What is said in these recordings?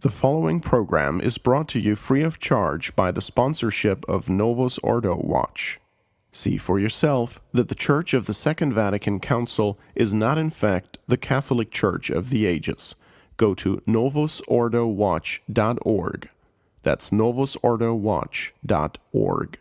The following program is brought to you free of charge by the sponsorship of Novus Ordo Watch. See for yourself that the Church of the Second Vatican Council is not in fact the Catholic Church of the ages. Go to novusordowatch.org. That's novusordowatch.org.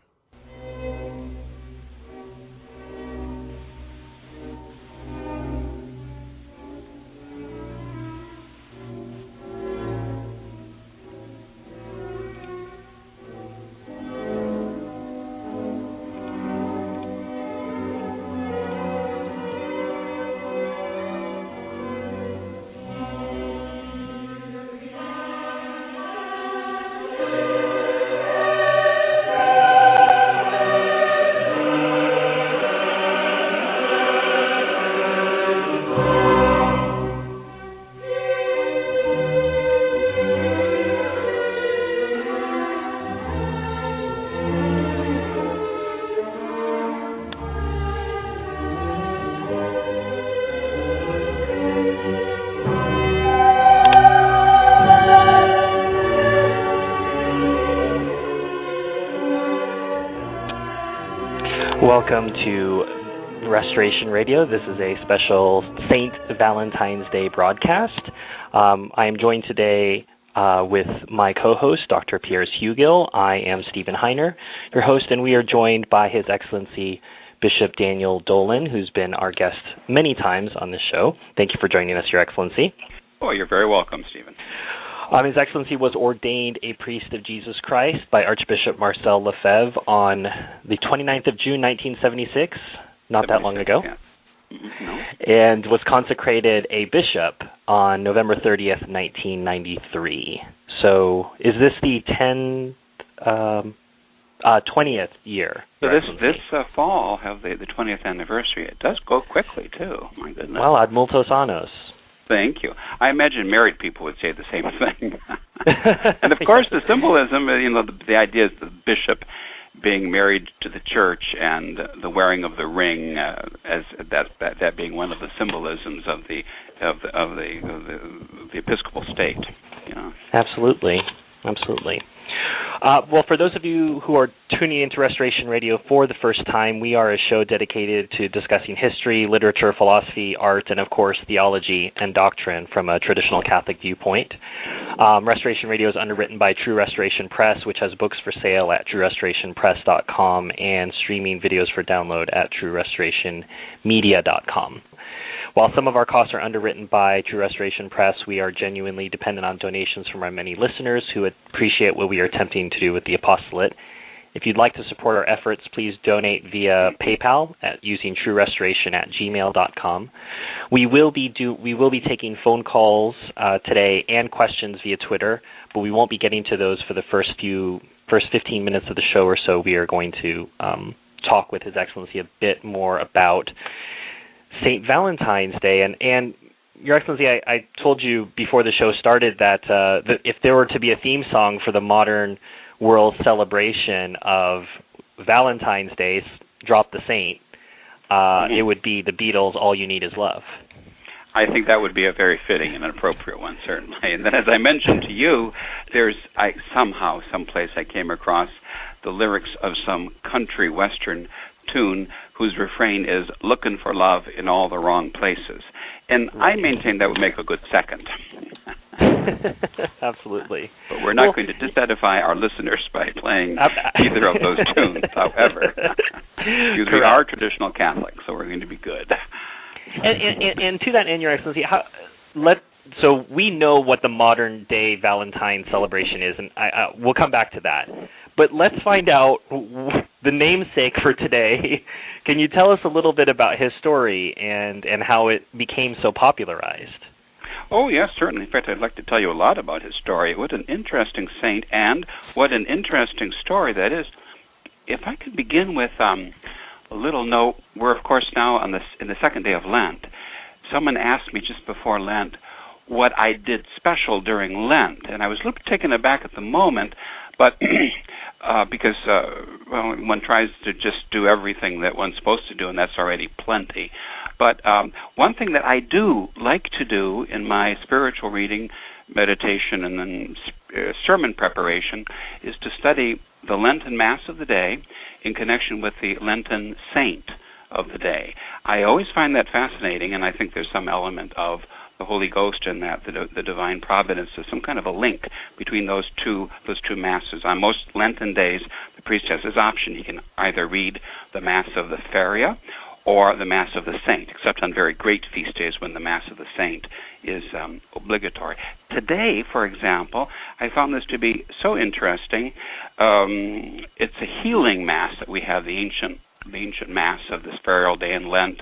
Welcome to Restoration Radio. This is a special St. Valentine's Day broadcast. I am joined today with my co-host, Dr. Piers Hugill. I am Stephen Heiner, your host, and we are joined by His Excellency Bishop Daniel Dolan, who's been our guest many times on this show. Thank you for joining us, Your Excellency. Oh, you're very welcome, Stephen. His Excellency was ordained a priest of Jesus Christ by Archbishop Marcel Lefebvre on the 29th of June, 1976, not that long ago, yeah. No. And was consecrated a bishop on November 30th, 1993. So is this the 20th year? So this fall have the 20th anniversary. It does go quickly, too. My goodness. Well, ad multos annos. Thank you. I imagine married people would say the same thing. And of course, the symbolism, the idea is the bishop being married to the church and the wearing of the ring, as that being one of the symbolisms of the Episcopal state. You know. Absolutely. Well, for those of you who are tuning into Restoration Radio for the first time, we are a show dedicated to discussing history, literature, philosophy, art, and of course theology and doctrine from a traditional Catholic viewpoint. Restoration Radio is underwritten by True Restoration Press, which has books for sale at truerestorationpress.com and streaming videos for download at truerestorationmedia.com. While some of our costs are underwritten by True Restoration Press, we are genuinely dependent on donations from our many listeners who appreciate what we are attempting to do with the apostolate. If you'd like to support our efforts, please donate via PayPal using truerestoration@gmail.com. We will be taking phone calls today and questions via Twitter, but we won't be getting to those for the first 15 minutes of the show or so. We are going to talk with His Excellency a bit more about St. Valentine's Day, and Your Excellency, I told you before the show started that if there were to be a theme song for the modern world celebration of Valentine's Day, Drop the Saint, it would be the Beatles' All You Need Is Love. I think that would be a very fitting and an appropriate one, certainly. And then, as I mentioned to you, someplace I came across the lyrics of some country western tune whose refrain is "looking for love in all the wrong places," and I maintain that would make a good second. Absolutely. But we're not going to disedify our listeners by playing either of those tunes, however, because we are traditional Catholics, so we're going to be good. And to that end, Your Excellency, so we know what the modern day Valentine celebration is, and we'll come back to that. But let's find out the namesake for today. Can you tell us a little bit about his story and how it became so popularized? Oh, yes, certainly. In fact, I'd like to tell you a lot about his story. What an interesting saint, and what an interesting story that is. If I could begin with a little note, we're, of course, now in the second day of Lent. Someone asked me just before Lent what I did special during Lent, and I was a little bit taken aback at the moment, but because one tries to just do everything that one's supposed to do, and that's already plenty. But one thing that I do like to do in my spiritual reading meditation and then sermon preparation is to study the Lenten Mass of the day in connection with the Lenten saint of the day. I always find that fascinating, and I think there's some element of the Holy Ghost in that, the divine providence. There's some kind of a link between those two masses. On most Lenten days, the priest has his option. He can either read the Mass of the Feria or the Mass of the Saint, except on very great feast days when the Mass of the Saint is obligatory. Today, for example, I found this to be so interesting. It's a healing Mass that we have, the ancient Mass of this ferial day in Lent.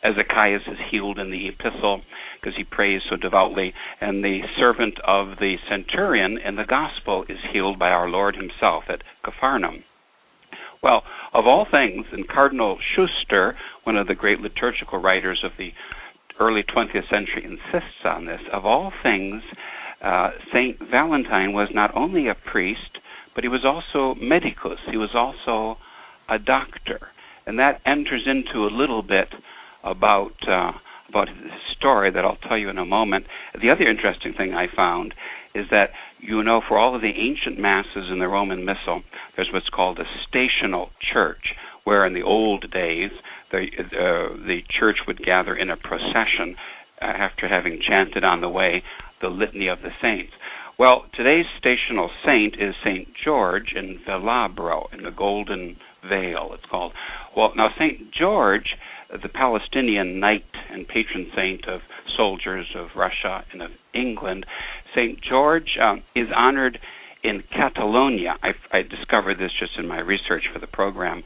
Zacchaeus is healed in the epistle because he prays so devoutly, and the servant of the centurion in the gospel is healed by our Lord himself at Capharnaum. Well, of all things, and Cardinal Schuster, one of the great liturgical writers of the early 20th century, insists on this, of all things, St. Valentine was not only a priest, but he was also medicus. He was also a doctor. And that enters into a little bit about his story that I'll tell you in a moment. The other interesting thing I found is that, for all of the ancient masses in the Roman Missal, there's what's called a stational church, where in the old days the church would gather in a procession after having chanted on the way the Litany of the Saints. Well, today's stational saint is St. George in Velabro, in the Golden Veil, it's called. Well, now St. George, the Palestinian knight and patron saint of soldiers of Russia and of England, St. George is honored in Catalonia. I discovered this just in my research for the program,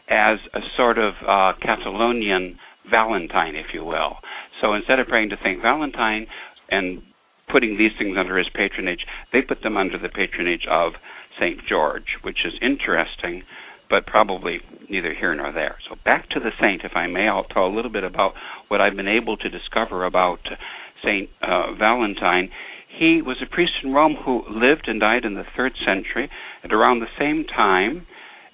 as a sort of Catalonian Valentine, if you will. So instead of praying to St. Valentine and putting these things under his patronage, they put them under the patronage of St. George, which is interesting, but probably neither here nor there. So back to the saint, if I may. I'll tell a little bit about what I've been able to discover about St. Valentine. He was a priest in Rome who lived and died in the 3rd century, and around the same time,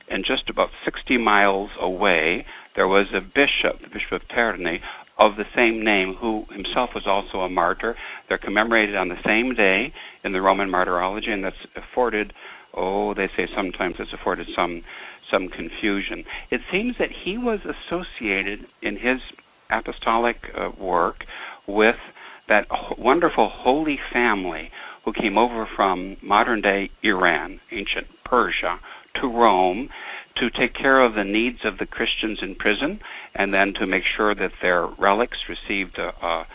and just about 60 miles away, there was a bishop, the Bishop of Terni, of the same name, who himself was also a martyr. They're commemorated on the same day in the Roman martyrology, and that's afforded, they say sometimes it's afforded some confusion. It seems that he was associated in his apostolic work with that wonderful Holy Family who came over from modern-day Iran, ancient Persia, to Rome to take care of the needs of the Christians in prison, and then to make sure that their relics received a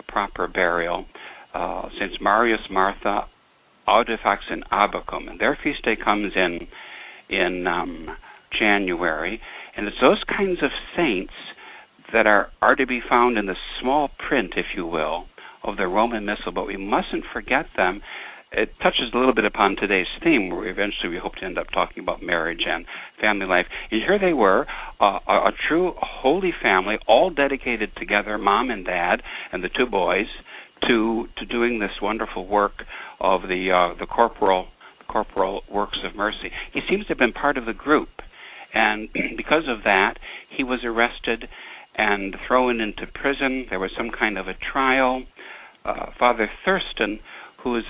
proper burial. Saints Marius, Martha, Audifax, and Abacum, and their feast day comes in January, and it's those kinds of saints that are to be found in the small print, if you will, of the Roman Missal, but we mustn't forget them. It touches a little bit upon today's theme, where eventually we hope to end up talking about marriage and family life. And here they were, a true holy family, all dedicated together, mom and dad and the 2 boys, to doing this wonderful work of the corporal works of mercy. He seems to have been part of the group, and because of that, he was arrested and thrown into prison. There was some kind of a trial. Father Thurston, who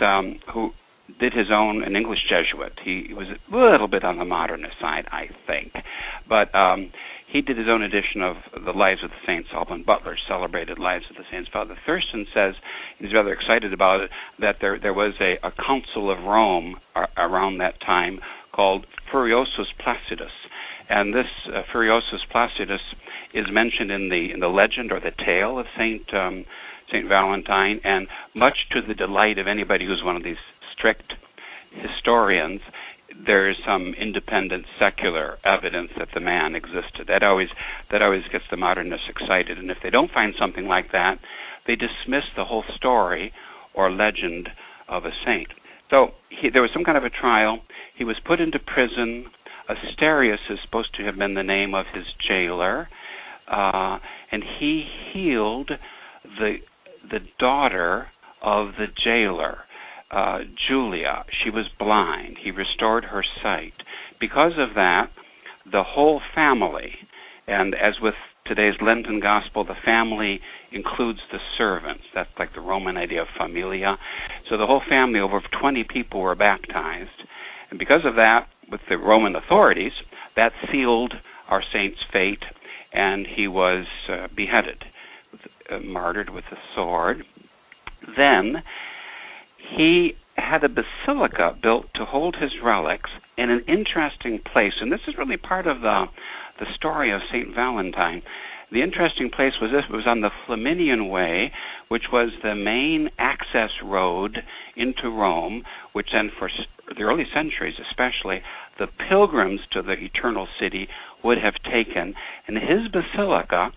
did his own, an English Jesuit. He was a little bit on the modernist side, I think. But he did his own edition of the Lives of the Saints. Alban Butler celebrated Lives of the Saints. Father Thurston says he's rather excited about it, that there was a Council of Rome around that time called Furiosus Placidus. And this Furiosus Placidus is mentioned in the legend or the tale of Saint Valentine, and much to the delight of anybody who's one of these strict historians, there is some independent secular evidence that the man existed. That always gets the modernists excited, and if they don't find something like that, they dismiss the whole story or legend of a saint. So there was some kind of a trial. He was put into prison. Asterius is supposed to have been the name of his jailer, and he healed the daughter of the jailer, Julia. She was blind. He restored her sight. Because of that, the whole family, and as with today's Lenten Gospel, the family includes the servants. That's like the Roman idea of familia. So the whole family, over 20 people, were baptized. And because of that, with the Roman authorities, that sealed our saint's fate, and he was beheaded, martyred with a sword. Then he had a basilica built to hold his relics in an interesting place, and this is really part of the story of St. Valentine. The interesting place was this. It was on the Flaminian Way, which was the main access road into Rome, which then for the early centuries especially, the pilgrims to the eternal city would have taken. And his basilica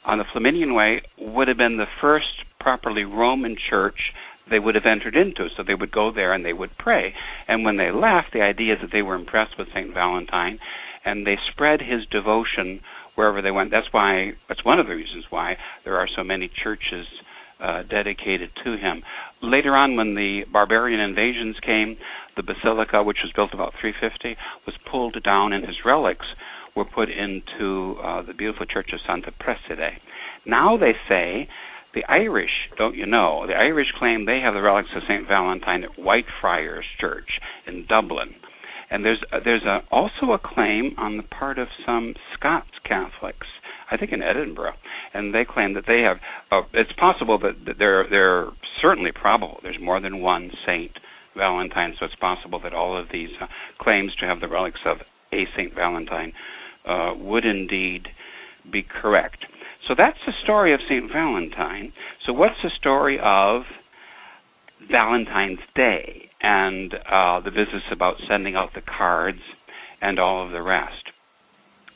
on the Flaminian Way would have been the first properly Roman church they would have entered into. So they would go there and they would pray. And when they left, the idea is that they were impressed with St. Valentine, and they spread his devotion wherever they went. That's one of the reasons why there are so many churches dedicated to him. Later on, when the barbarian invasions came, the basilica, which was built about 350, was pulled down, and his relics were put into the beautiful church of Santa Prassede. Now they say, the Irish, don't you know, the Irish claim they have the relics of St. Valentine at Whitefriars Church in Dublin. And there's also a claim on the part of some Scots Catholics, I think in Edinburgh, and they claim that they have. It's possible that they're certainly probable. There's more than one Saint Valentine, so it's possible that all of these claims to have the relics of a Saint Valentine would indeed be correct. So that's the story of St. Valentine. So what's the story of Valentine's Day and the business about sending out the cards and all of the rest?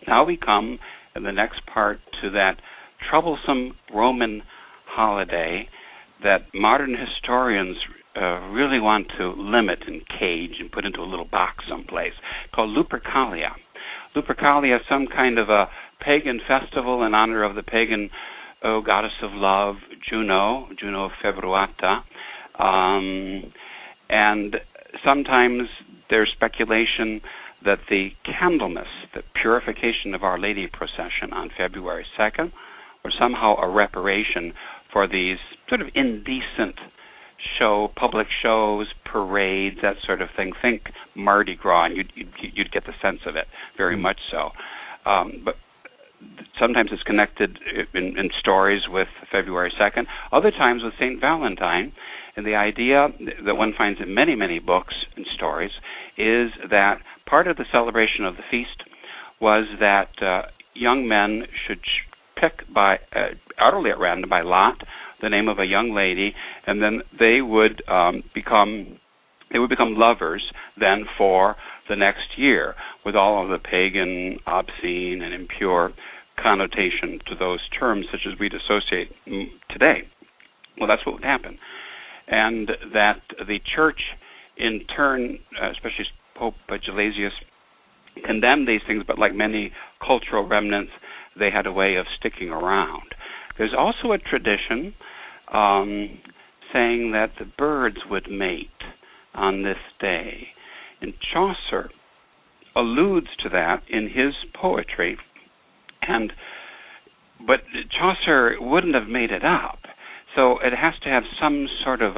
Now we come in the next part to that troublesome Roman holiday that modern historians really want to limit and cage and put into a little box someplace, called Lupercalia. Lupercalia is some kind of a pagan festival in honor of the pagan goddess of love, Juno Februata. And sometimes there's speculation that the Candlemas, the purification of Our Lady procession on February 2nd, was somehow a reparation for these sort of indecent public shows, parades, that sort of thing. Think Mardi Gras, and you'd get the sense of it, very much so. But sometimes it's connected in stories with February 2nd, other times with St. Valentine. And the idea that one finds in many, many books and stories is that part of the celebration of the feast was that young men should pick utterly at random, by lot, the name of a young lady, and then they would become lovers then for the next year, with all of the pagan, obscene, and impure connotation to those terms, such as we'd associate today. Well, that's what would happen. And that the church, in turn, especially Pope Gelasius, condemned these things, but like many cultural remnants, they had a way of sticking around. There's also a tradition saying that the birds would mate on this day. And Chaucer alludes to that in his poetry, but Chaucer wouldn't have made it up. So it has to have some sort of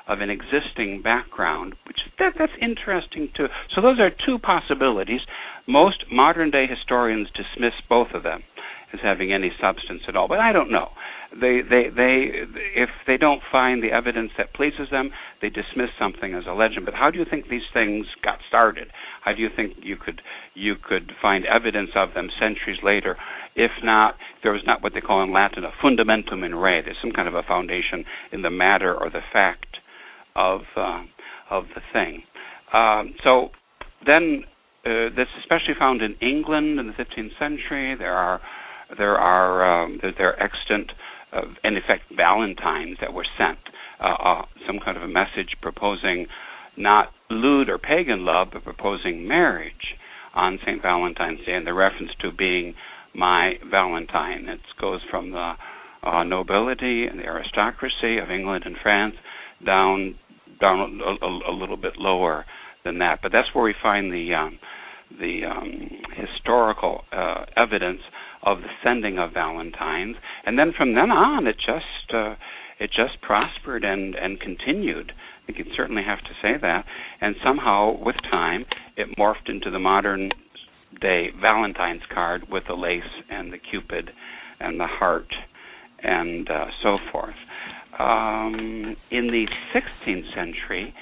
an existing background, which that's interesting too. So those are two possibilities. Most modern-day historians dismiss both of them as having any substance at all, but I don't know. They if they don't find the evidence that pleases them, they dismiss something as a legend. But how do you think these things got started? How do you think you could find evidence of them centuries later? If there was not what they call in Latin a fundamentum in re. There's some kind of a foundation in the matter or the fact of the thing. So then, that's especially found in England in the 15th century. There are extant, in effect, valentines that were sent, some kind of a message proposing not lewd or pagan love, but proposing marriage on St. Valentine's Day, and the reference to being my Valentine. It goes from the nobility and the aristocracy of England and France down a little bit lower than that. But that's where we find the historical evidence of the sending of valentines, and then from then on, it just prospered and continued. I think you'd certainly have to say that. And somehow, with time, it morphed into the modern day Valentine's card with the lace and the Cupid and the heart and so forth. In the 16th century,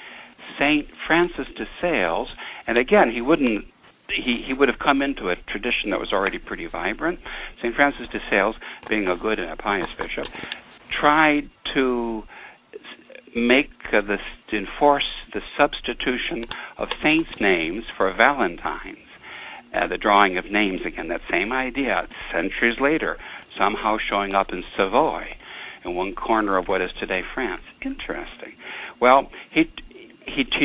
Saint Francis de Sales, and again, he would have come into a tradition that was already pretty vibrant. Saint Francis de Sales, being a good and a pious bishop, tried to enforce the substitution of saints' names for Valentines. The drawing of names, again, that same idea, centuries later, somehow showing up in Savoy, in one corner of what is today France. Interesting. Well, he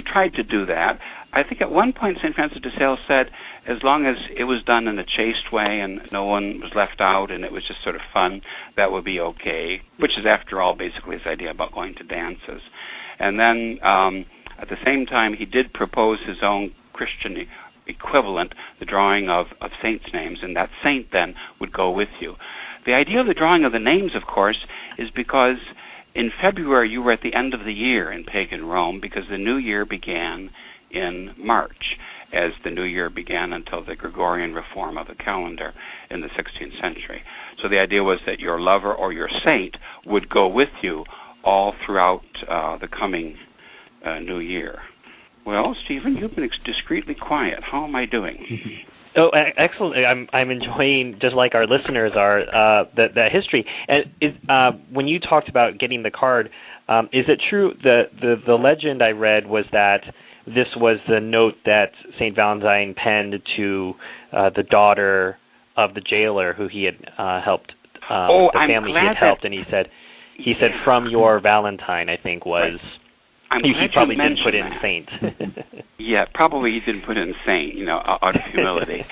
tried to do that. I think at one point St. Francis de Sales said, as long as it was done in a chaste way and no one was left out and it was just sort of fun, that would be okay, which is, after all, basically his idea about going to dances. And then, at the same time, he did propose his own Christian equivalent, the drawing of saints' names, and that saint then would go with you. The idea of the drawing of the names, of course, is because in February you were at the end of the year in pagan Rome, because the new year began in March, as the new year began until the Gregorian reform of the calendar in the 16th century. So the idea was that your lover or your saint would go with you all throughout the coming new year. Well, Stephen, you've been discreetly quiet. How am I doing? Oh, excellent! I'm enjoying, just like our listeners are, the history. And when you talked about getting the card, is it true the legend I read was that this was the note that Saint Valentine penned to the daughter of the jailer who he had helped, the family he had helped, and he said from your Valentine, I think was. Right. He probably didn't put in saint. Yeah, probably he didn't put in saint, out of humility.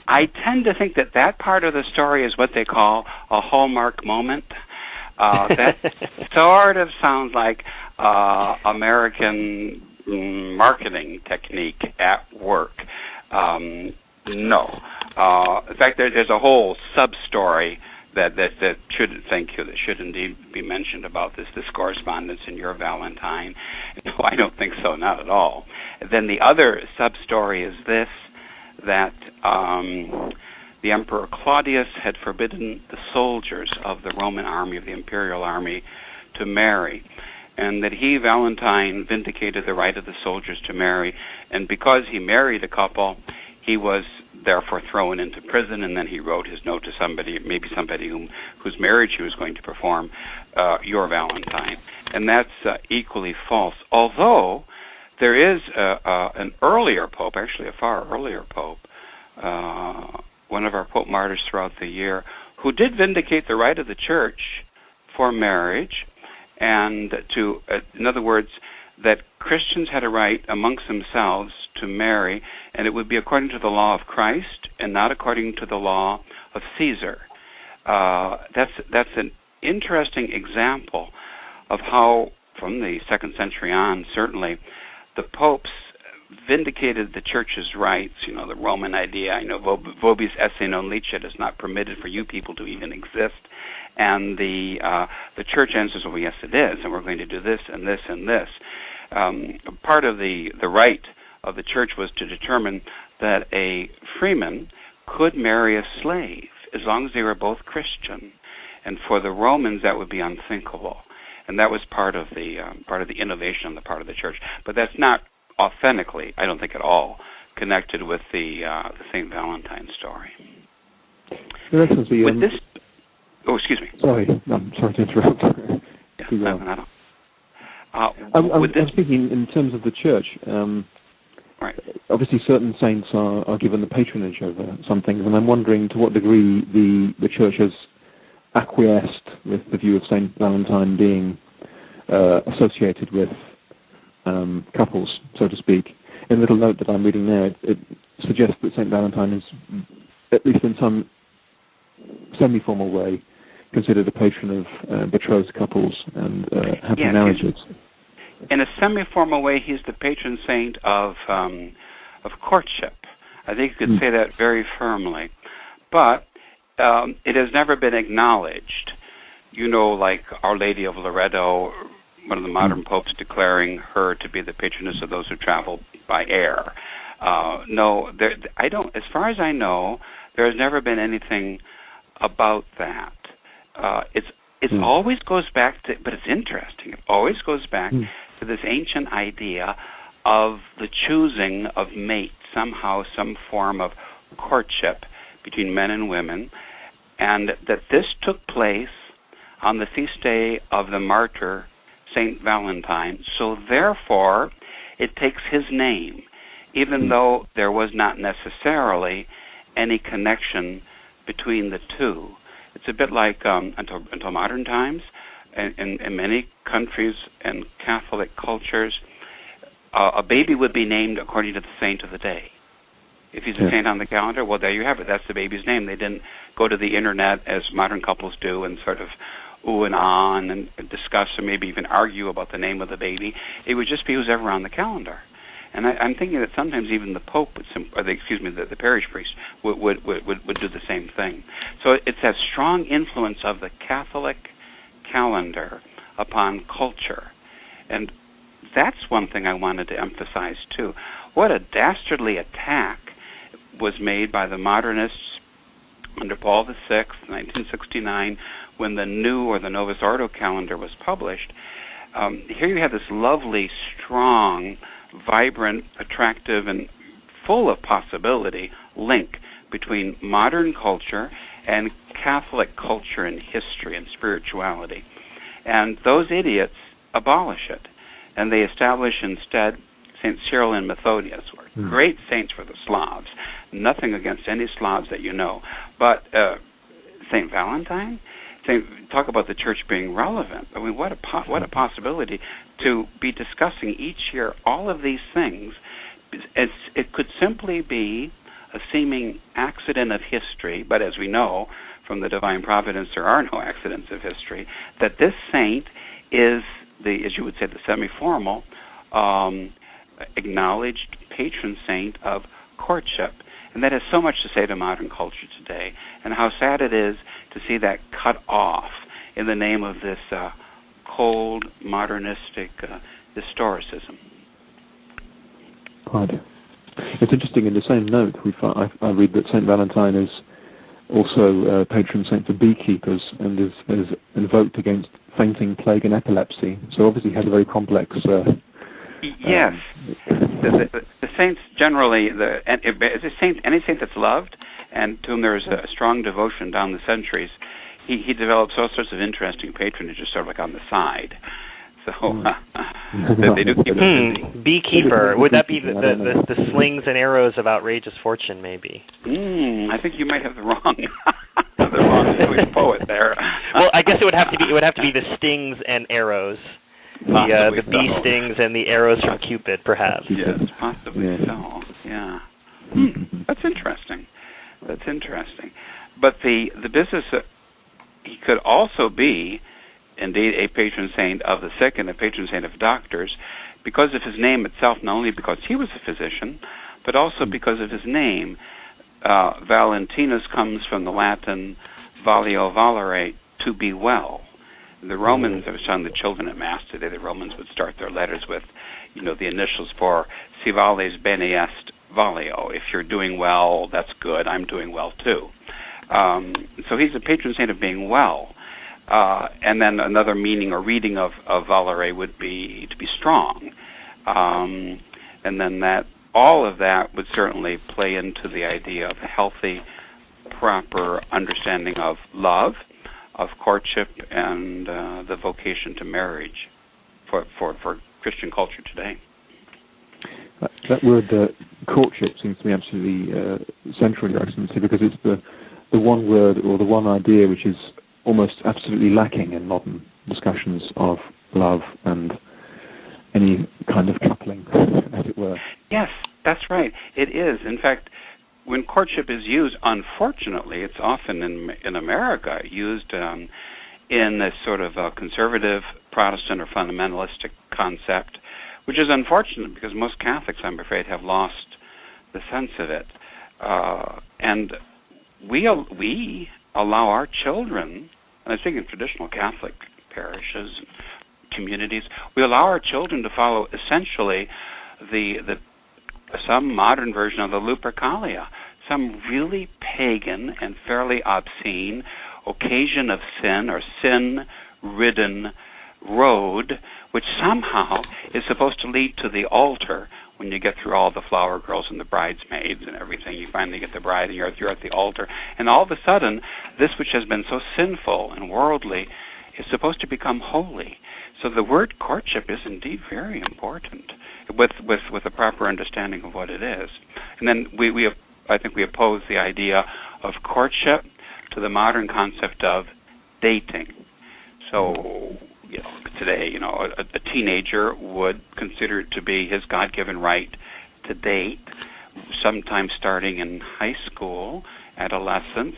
I tend to think that part of the story is what they call a hallmark moment. That sort of sounds like American marketing technique at work. No. In fact, there's a whole sub-story that should indeed be mentioned about this correspondence in your Valentine. No, I don't think so, not at all. Then the other sub-story is this, that the Emperor Claudius had forbidden the soldiers of the Roman army, of the imperial army, to marry, and that he, Valentine, vindicated the right of the soldiers to marry, and because he married a couple, he was therefore thrown into prison, and then he wrote his note to somebody whose marriage he was going to perform, your Valentine. And that's equally false, although there is an earlier pope, actually a far earlier pope, one of our Pope martyrs throughout the year, who did vindicate the right of the church for marriage, and in other words, that Christians had a right amongst themselves to marry, and it would be according to the law of Christ and not according to the law of Caesar. That's an interesting example of how, from the 2nd century on, certainly, the popes vindicated the church's rights, the Roman idea, vobis esse non licet, is not permitted for you people to even exist. And the church answers, well, yes, it is, and we're going to do this and this and this. Part of the right of the church was to determine that a freeman could marry a slave as long as they were both Christian, and for the Romans that would be unthinkable, and that was part of the innovation on the part of the church. But that's not authentically, I don't think at all, connected with the Saint Valentine story. With this, excuse me. Sorry, I'm sorry to interrupt. I'm thinking in terms of the church. Right. Obviously, certain saints are given the patronage over some things, and I'm wondering to what degree the church has acquiesced with the view of Saint Valentine being associated with couples, so to speak. In a little note that I'm reading now, it suggests that Saint Valentine is, at least in some semi-formal way, considered a patron of betrothed couples and happy marriages. In a semi-formal way, he's the patron saint of courtship. I think you could say that very firmly. But it has never been acknowledged. Like Our Lady of Loreto, one of the modern popes declaring her to be the patroness of those who travel by air. No, I don't. As far as I know, there has never been anything about that. It always goes back to, but it's interesting. It always goes back to this ancient idea of the choosing of mate, somehow, some form of courtship between men and women, and that this took place on the feast day of the martyr Saint Valentine. So therefore, it takes his name, even though there was not necessarily any connection between the two. It's a bit like until modern times, in many countries and Catholic cultures, a baby would be named according to the saint of the day. If he's a saint on the calendar, well, there you have it. That's the baby's name. They didn't go to the internet as modern couples do and sort of ooh and ah and discuss or maybe even argue about the name of the baby. It would just be who's ever on the calendar. And I'm thinking that sometimes even the Pope, the parish priest would do the same thing. So it's that strong influence of the Catholic calendar upon culture. And that's one thing I wanted to emphasize too. What a dastardly attack was made by the modernists under Paul VI, 1969, when the new or the Novus Ordo calendar was published. Here you have this lovely, strong, vibrant, attractive, and full of possibility link between modern culture and Catholic culture and history and spirituality. And those idiots abolish it. And they establish instead St. Cyril and Methodius, who are great saints for the Slavs. Nothing against any Slavs that you know. But St. Valentine? Talk about the church being relevant. I mean, what a possibility to be discussing each year all of these things. It could simply be a seeming accident of history, but as we know from the divine providence, there are no accidents of history, that this saint is as you would say, the semi-formal, acknowledged patron saint of courtship. And that has so much to say to modern culture today, and how sad it is to see that cut off in the name of this cold, modernistic historicism. Right. It's interesting, in the same note, I read that St. Valentine is also patron saint for beekeepers and is invoked against fainting, plague, and epilepsy. So obviously he has a very complex... yes. The saints generally, any saint that's loved and to whom there is a strong devotion down the centuries, he develops all sorts of interesting patronages sort of like on the side. So they do keep him busy. Beekeeper. Would that be the slings and arrows of outrageous fortune, maybe? I think you might have the wrong Jewish poet there. Well, I guess it would have to be the stings and arrows. The bee stings and the arrows from Cupid, perhaps. Yes, possibly so. Yeah. That's interesting. But the business, he could also be, indeed, a patron saint of the sick and a patron saint of doctors, because of his name itself, not only because he was a physician, but also because of his name. Valentinus comes from the Latin valeo valere, to be well. The Romans, I was telling the children at Mass today, the Romans would start their letters with, the initials for si vales bene est valeo. If you're doing well, that's good. I'm doing well too. So he's a patron saint of being well. And then another meaning or reading of valere would be to be strong. And then all of that would certainly play into the idea of a healthy, proper understanding of love, of courtship, and the vocation to marriage for Christian culture today. That word courtship seems to be absolutely central in your excellency, because it's the one word or the one idea which is almost absolutely lacking in modern discussions of love and any kind of coupling, as it were. Yes, that's right. It is. In fact, when courtship is used, unfortunately, it's often in America used in a sort of a conservative Protestant or fundamentalistic concept, which is unfortunate because most Catholics, I'm afraid, have lost the sense of it. And we allow our children, and I think in traditional Catholic parishes, communities, we allow our children to follow essentially some modern version of the Lupercalia, some really pagan and fairly obscene occasion of sin or sin-ridden road, which somehow is supposed to lead to the altar. When you get through all the flower girls and the bridesmaids and everything, you finally get the bride and you're at the altar. And all of a sudden, this which has been so sinful and worldly is supposed to become holy. So the word courtship is indeed very important with a proper understanding of what it is. And then I think we oppose the idea of courtship to the modern concept of dating. So, today, a teenager would consider it to be his God-given right to date, sometimes starting in high school, adolescence.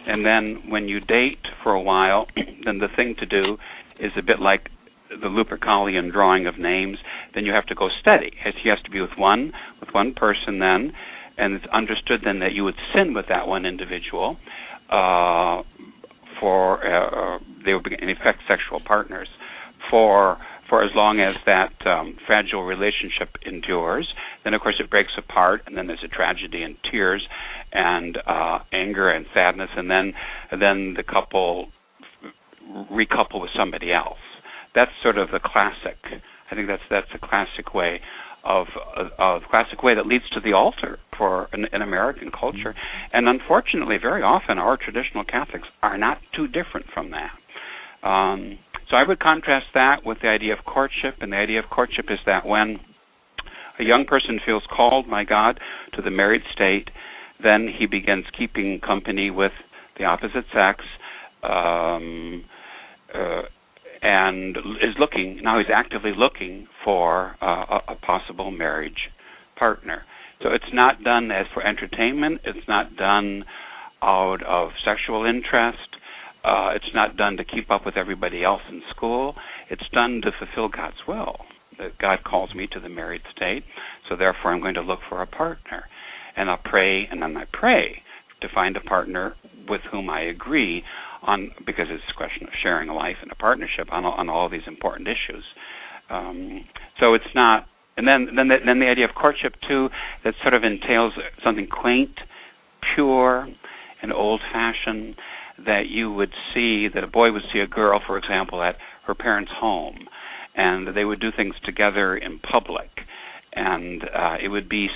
And then when you date for a while, then the thing to do is a bit like the Lupercalian drawing of names. Then you have to go steady. He has to be with one person then, and it's understood then that you would sin with that one individual they would be, in effect, sexual partners for as long as that fragile relationship endures. Then, of course, it breaks apart, and then there's a tragedy and tears and anger and sadness, and then the couple recouple with somebody else. That's sort of the classic. I think that's a classic way that leads to the altar for an American culture. And unfortunately, very often our traditional Catholics are not too different from that. So I would contrast that with the idea of courtship, and the idea of courtship is that when a young person feels called by God to the married state, then he begins keeping company with the opposite sex, and he's actively looking for a possible marriage partner. So it's not done as for entertainment, it's not done out of sexual interest, it's not done to keep up with everybody else in school, it's done to fulfill God's will. That God calls me to the married state, so therefore I'm going to look for a partner. And I'll pray, and then I pray to find a partner with whom I agree on, because it's a question of sharing a life and a partnership on all these important issues. So it's not, and then the idea of courtship too, that sort of entails something quaint, pure, and old-fashioned, that you would see, that a boy would see a girl, for example, at her parents' home, and they would do things together in public, and it would be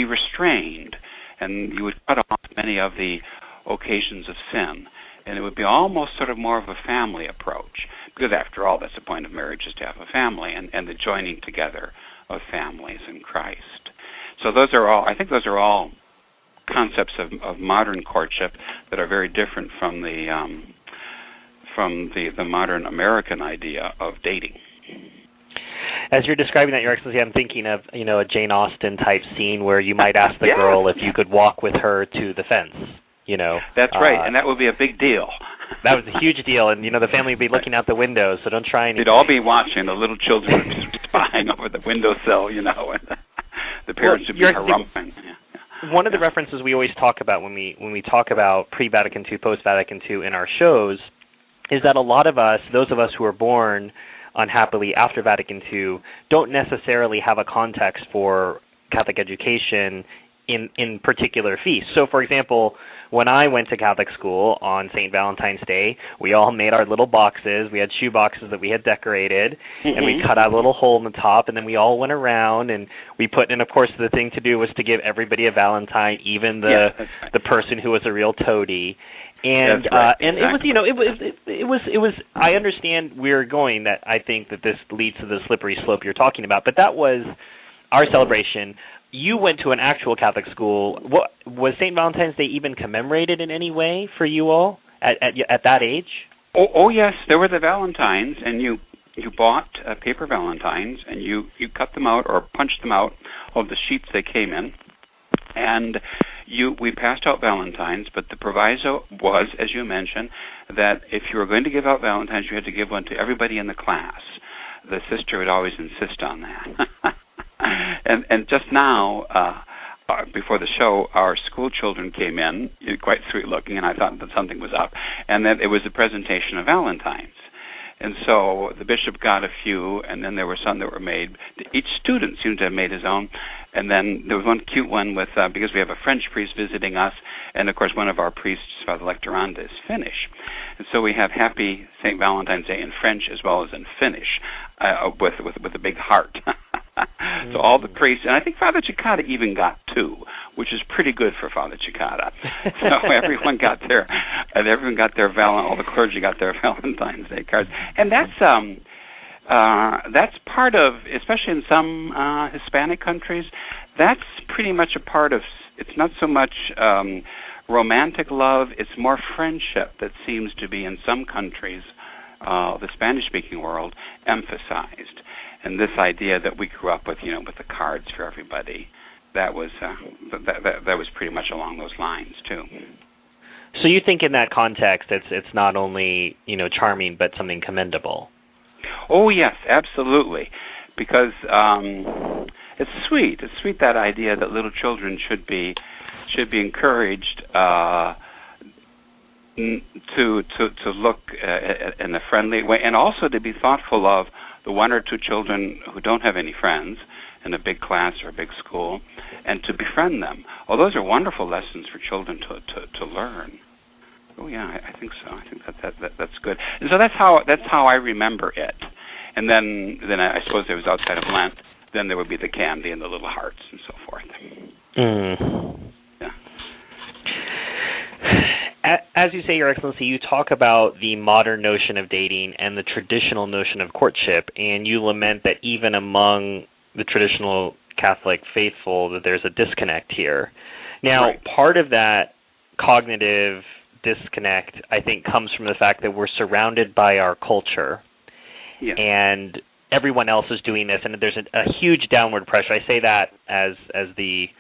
restrained, and you would cut off many of the occasions of sin, and it would be almost sort of more of a family approach, because after all, that's the point of marriage, is to have a family, and the joining together of families in Christ. So I think those are all concepts of modern courtship that are very different from the modern American idea of dating. As you're describing that, Your Excellency, I'm thinking of a Jane Austen type scene where you might ask the girl if you could walk with her to the fence. That's right, and that would be a big deal. That was a huge deal, and the family would be looking out the window, so don't try anything. They'd all be watching. The little children would be spying over the windowsill, and the parents would be harumping. One of the references we always talk about when we talk about pre-Vatican II, post-Vatican II in our shows is that a lot of us, those of us who were born unhappily after Vatican II, don't necessarily have a context for Catholic education in particular feasts. So, for example, when I went to Catholic school on St. Valentine's Day, we all made our little boxes. We had shoe boxes that we had decorated, and we cut out a little hole in the top, and then we all went around, and we put in, of course, the thing to do was to give everybody a Valentine, even the person who was a real toady. And and exactly. It was I understand we're going that I think that this leads to the slippery slope you're talking about, but that was our celebration. You went to an actual Catholic school. What was St. Valentine's Day even commemorated in any way for you all at that age? Oh yes, there were the Valentines, and you bought paper Valentines, and you cut them out or punched them out of the sheets they came in, and we passed out Valentines, but the proviso was, as you mentioned, that if you were going to give out Valentines, you had to give one to everybody in the class. The sister would always insist on that. And just now, before the show, our school children came in, quite sweet looking, and I thought that something was up. And then it was a presentation of Valentines. And so the bishop got a few, and then there were some that were made. Each student seemed to have made his own. And then there was one cute one with, because we have a French priest visiting us, and of course one of our priests, Father Lectoranda, is Finnish. And so we have Happy St. Valentine's Day in French as well as in Finnish, with a big heart. So all the priests, and I think Father Cicada even got two, which is pretty good for Father Cicada. So everyone got their, all the clergy got their Valentine's Day cards, and that's part of, especially in some Hispanic countries, that's pretty much a part of. It's not so much romantic love; it's more friendship that seems to be in some countries, the Spanish-speaking world, emphasized. And this idea that we grew up with, with the cards for everybody, that was pretty much along those lines too. So you think in that context, it's not only charming, but something commendable. Oh yes, absolutely, because it's sweet. It's sweet, that idea that little children should be encouraged to look in a friendly way, and also to be thoughtful of the one or two children who don't have any friends in a big class or a big school, and to befriend them. Oh, those are wonderful lessons for children to learn. Oh yeah, I think so. I think that's good. And so that's how I remember it. And then I suppose it was outside of Lent. Then there would be the candy and the little hearts and so forth. Yeah. As you say, Your Excellency, you talk about the modern notion of dating and the traditional notion of courtship, and you lament that even among the traditional Catholic faithful that there's a disconnect here. Now, right. Part of that cognitive disconnect, I think, comes from the fact that we're surrounded by our culture, and everyone else is doing this, and there's a huge downward pressure. I say that as the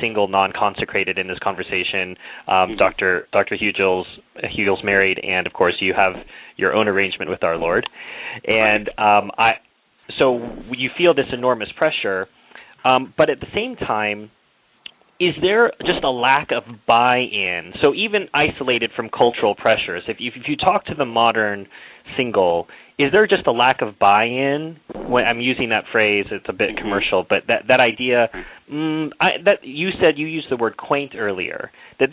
single non-consecrated in this conversation. Dr. Hugel's married, and of course you have your own arrangement with our Lord, and so you feel this enormous pressure, but at the same time, is there just a lack of buy-in? So even isolated from cultural pressures, if you talk to the modern single, is there just a lack of buy-in? When I'm using that phrase, it's a bit commercial, but that idea, that you said, you used the word quaint earlier. That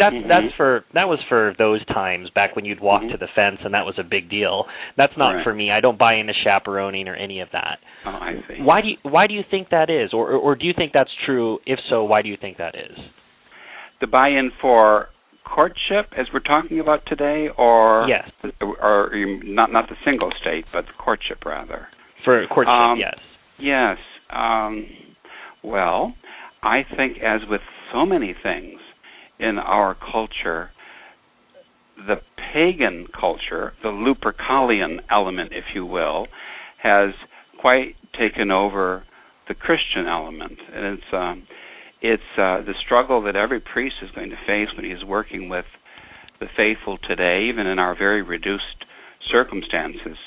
was for those times back when you'd walk to the fence and that was a big deal. That's not for me. I don't buy into chaperoning or any of that. Oh, I see. Why do you think that is, or do you think that's true? If so, why do you think that is? The buy-in for courtship, as we're talking about today, or yes, or not the single state, but the courtship rather. For courtship, yes. Yes. Well, I think, as with so many things in our culture, the pagan culture, the Lupercalian element, if you will, has quite taken over the Christian element, and it's the struggle that every priest is going to face when he's working with the faithful today, even in our very reduced circumstances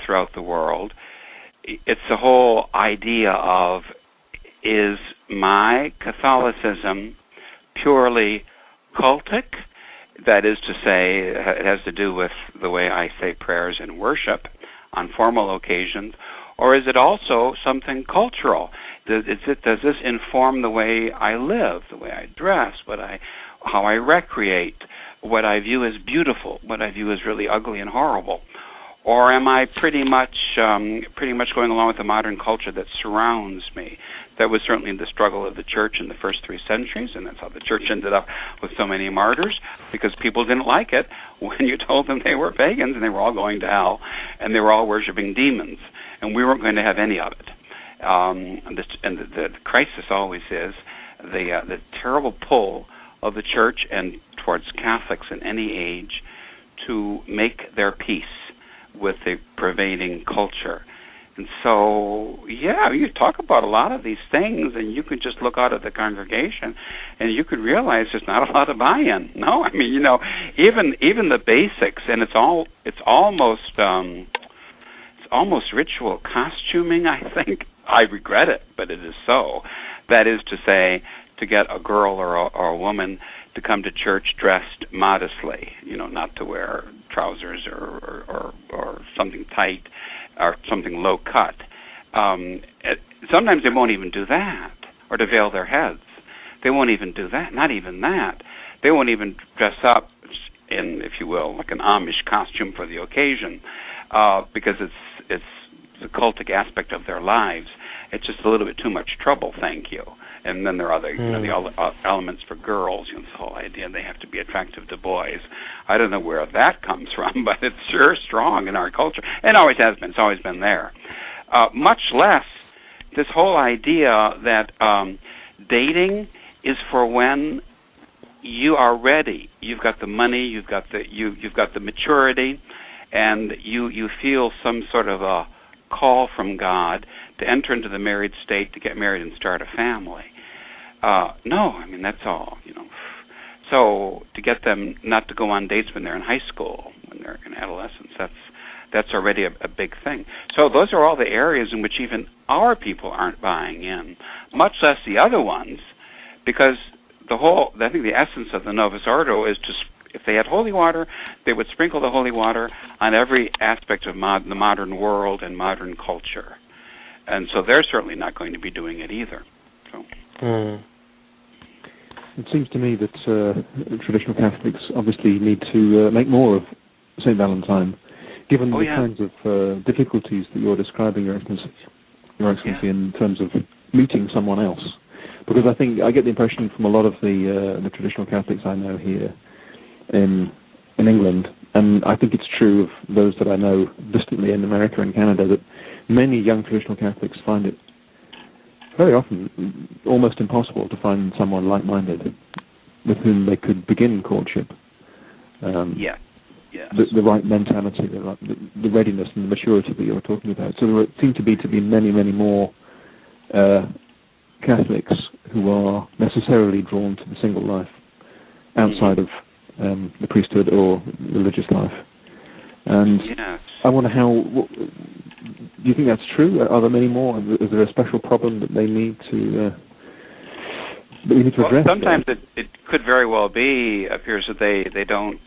throughout the world. It's the whole idea of, is my Catholicism purely cultic? That is to say, it has to do with the way I say prayers and worship on formal occasions, or is it also something cultural? Does this inform the way I live, the way I dress, how I recreate, what I view as beautiful, what I view as really ugly and horrible? Or am I pretty much going along with the modern culture that surrounds me? That was certainly the struggle of the Church in the first 3 centuries, and that's how the Church ended up with so many martyrs, because people didn't like it when you told them they were pagans and they were all going to hell and they were all worshiping demons, and we weren't going to have any of it. And the crisis always is the terrible pull of the Church and towards Catholics in any age to make their peace with the pervading culture. And so, yeah, you talk about a lot of these things, and you could just look out at the congregation, and you could realize there's not a lot of buy-in. No, I mean, even the basics, and it's almost ritual costuming, I think. I regret it, but it is so. That is to say, to get a girl or a woman to come to church dressed modestly, not to wear trousers or something tight or something low cut. Sometimes they won't even do that, or to veil their heads. They won't even do that, not even that. They won't even dress up in, if you will, like an Amish costume for the occasion, because it's the cultic aspect of their lives. It's just a little bit too much trouble, thank you. And then there are other, the elements for girls. This whole idea they have to be attractive to boys. I don't know where that comes from, but it's sure strong in our culture, and always has been. It's always been there. Much less this whole idea that dating is for when you are ready. You've got the money. You've got the maturity, and you feel some sort of a call from God to enter into the married state, to get married and start a family. No, I mean, that's all, So to get them not to go on dates when they're in high school, when they're in adolescence, that's already a big thing. So those are all the areas in which even our people aren't buying in, much less the other ones, because I think the essence of the Novus Ordo is to, if they had holy water, they would sprinkle the holy water on every aspect of the modern world and modern culture. And so they're certainly not going to be doing it either. So. It seems to me that traditional Catholics obviously need to make more of St. Valentine, given the kinds of difficulties that you're describing, Your Excellency, in terms of meeting someone else. Because I think I get the impression from a lot of the traditional Catholics I know here in England, and I think it's true of those that I know distantly in America and Canada, that many young traditional Catholics find it very often almost impossible to find someone like-minded with whom they could begin courtship. The right mentality, the readiness and the maturity that you're talking about. So there seem to be many, many more Catholics who are necessarily drawn to the single life outside of the priesthood or religious life. And I wonder do you think that's true? Are there many more? Is there a special problem that they need to that we need to address? Sometimes it could very well be appears that they don't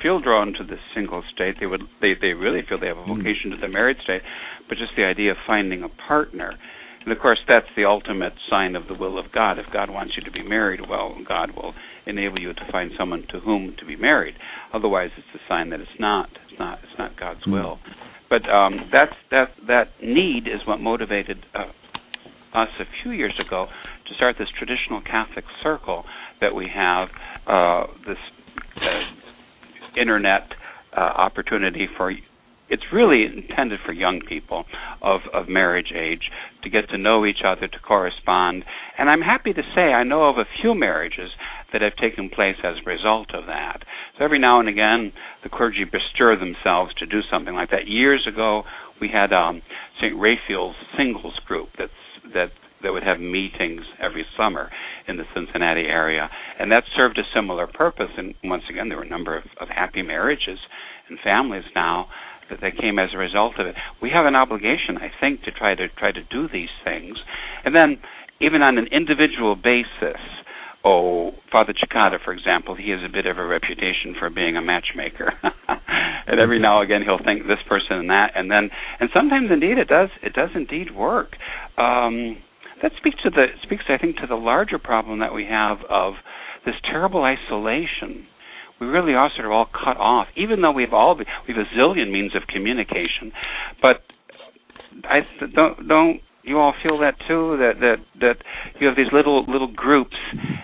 feel drawn to the single state. They really feel they have a vocation to the married state, but just the idea of finding a partner. And of course, that's the ultimate sign of the will of God. If God wants you to be married, well, God will enable you to find someone to whom to be married. Otherwise, it's a sign that it's not God's will. But that need is what motivated us a few years ago to start this traditional Catholic circle that we have, this internet opportunity for. It's really intended for young people of marriage age to get to know each other, to correspond. And I'm happy to say I know of a few marriages that have taken place as a result of that. So every now and again, the clergy bestir themselves to do something like that. Years ago, we had St. Raphael's singles group that would have meetings every summer in the Cincinnati area. And that served a similar purpose. And once again, there were a number of happy marriages and families now that came as a result of it. We have an obligation, I think, to try to do these things. And then, even on an individual basis, Father Cicada, for example, he has a bit of a reputation for being a matchmaker. And every now and again he'll think this person and that, and sometimes indeed it does indeed work. That speaks I think to the larger problem that we have of this terrible isolation. We really are sort of all cut off, even though we have a zillion means of communication. But don't you all feel that too? That you have these little groups,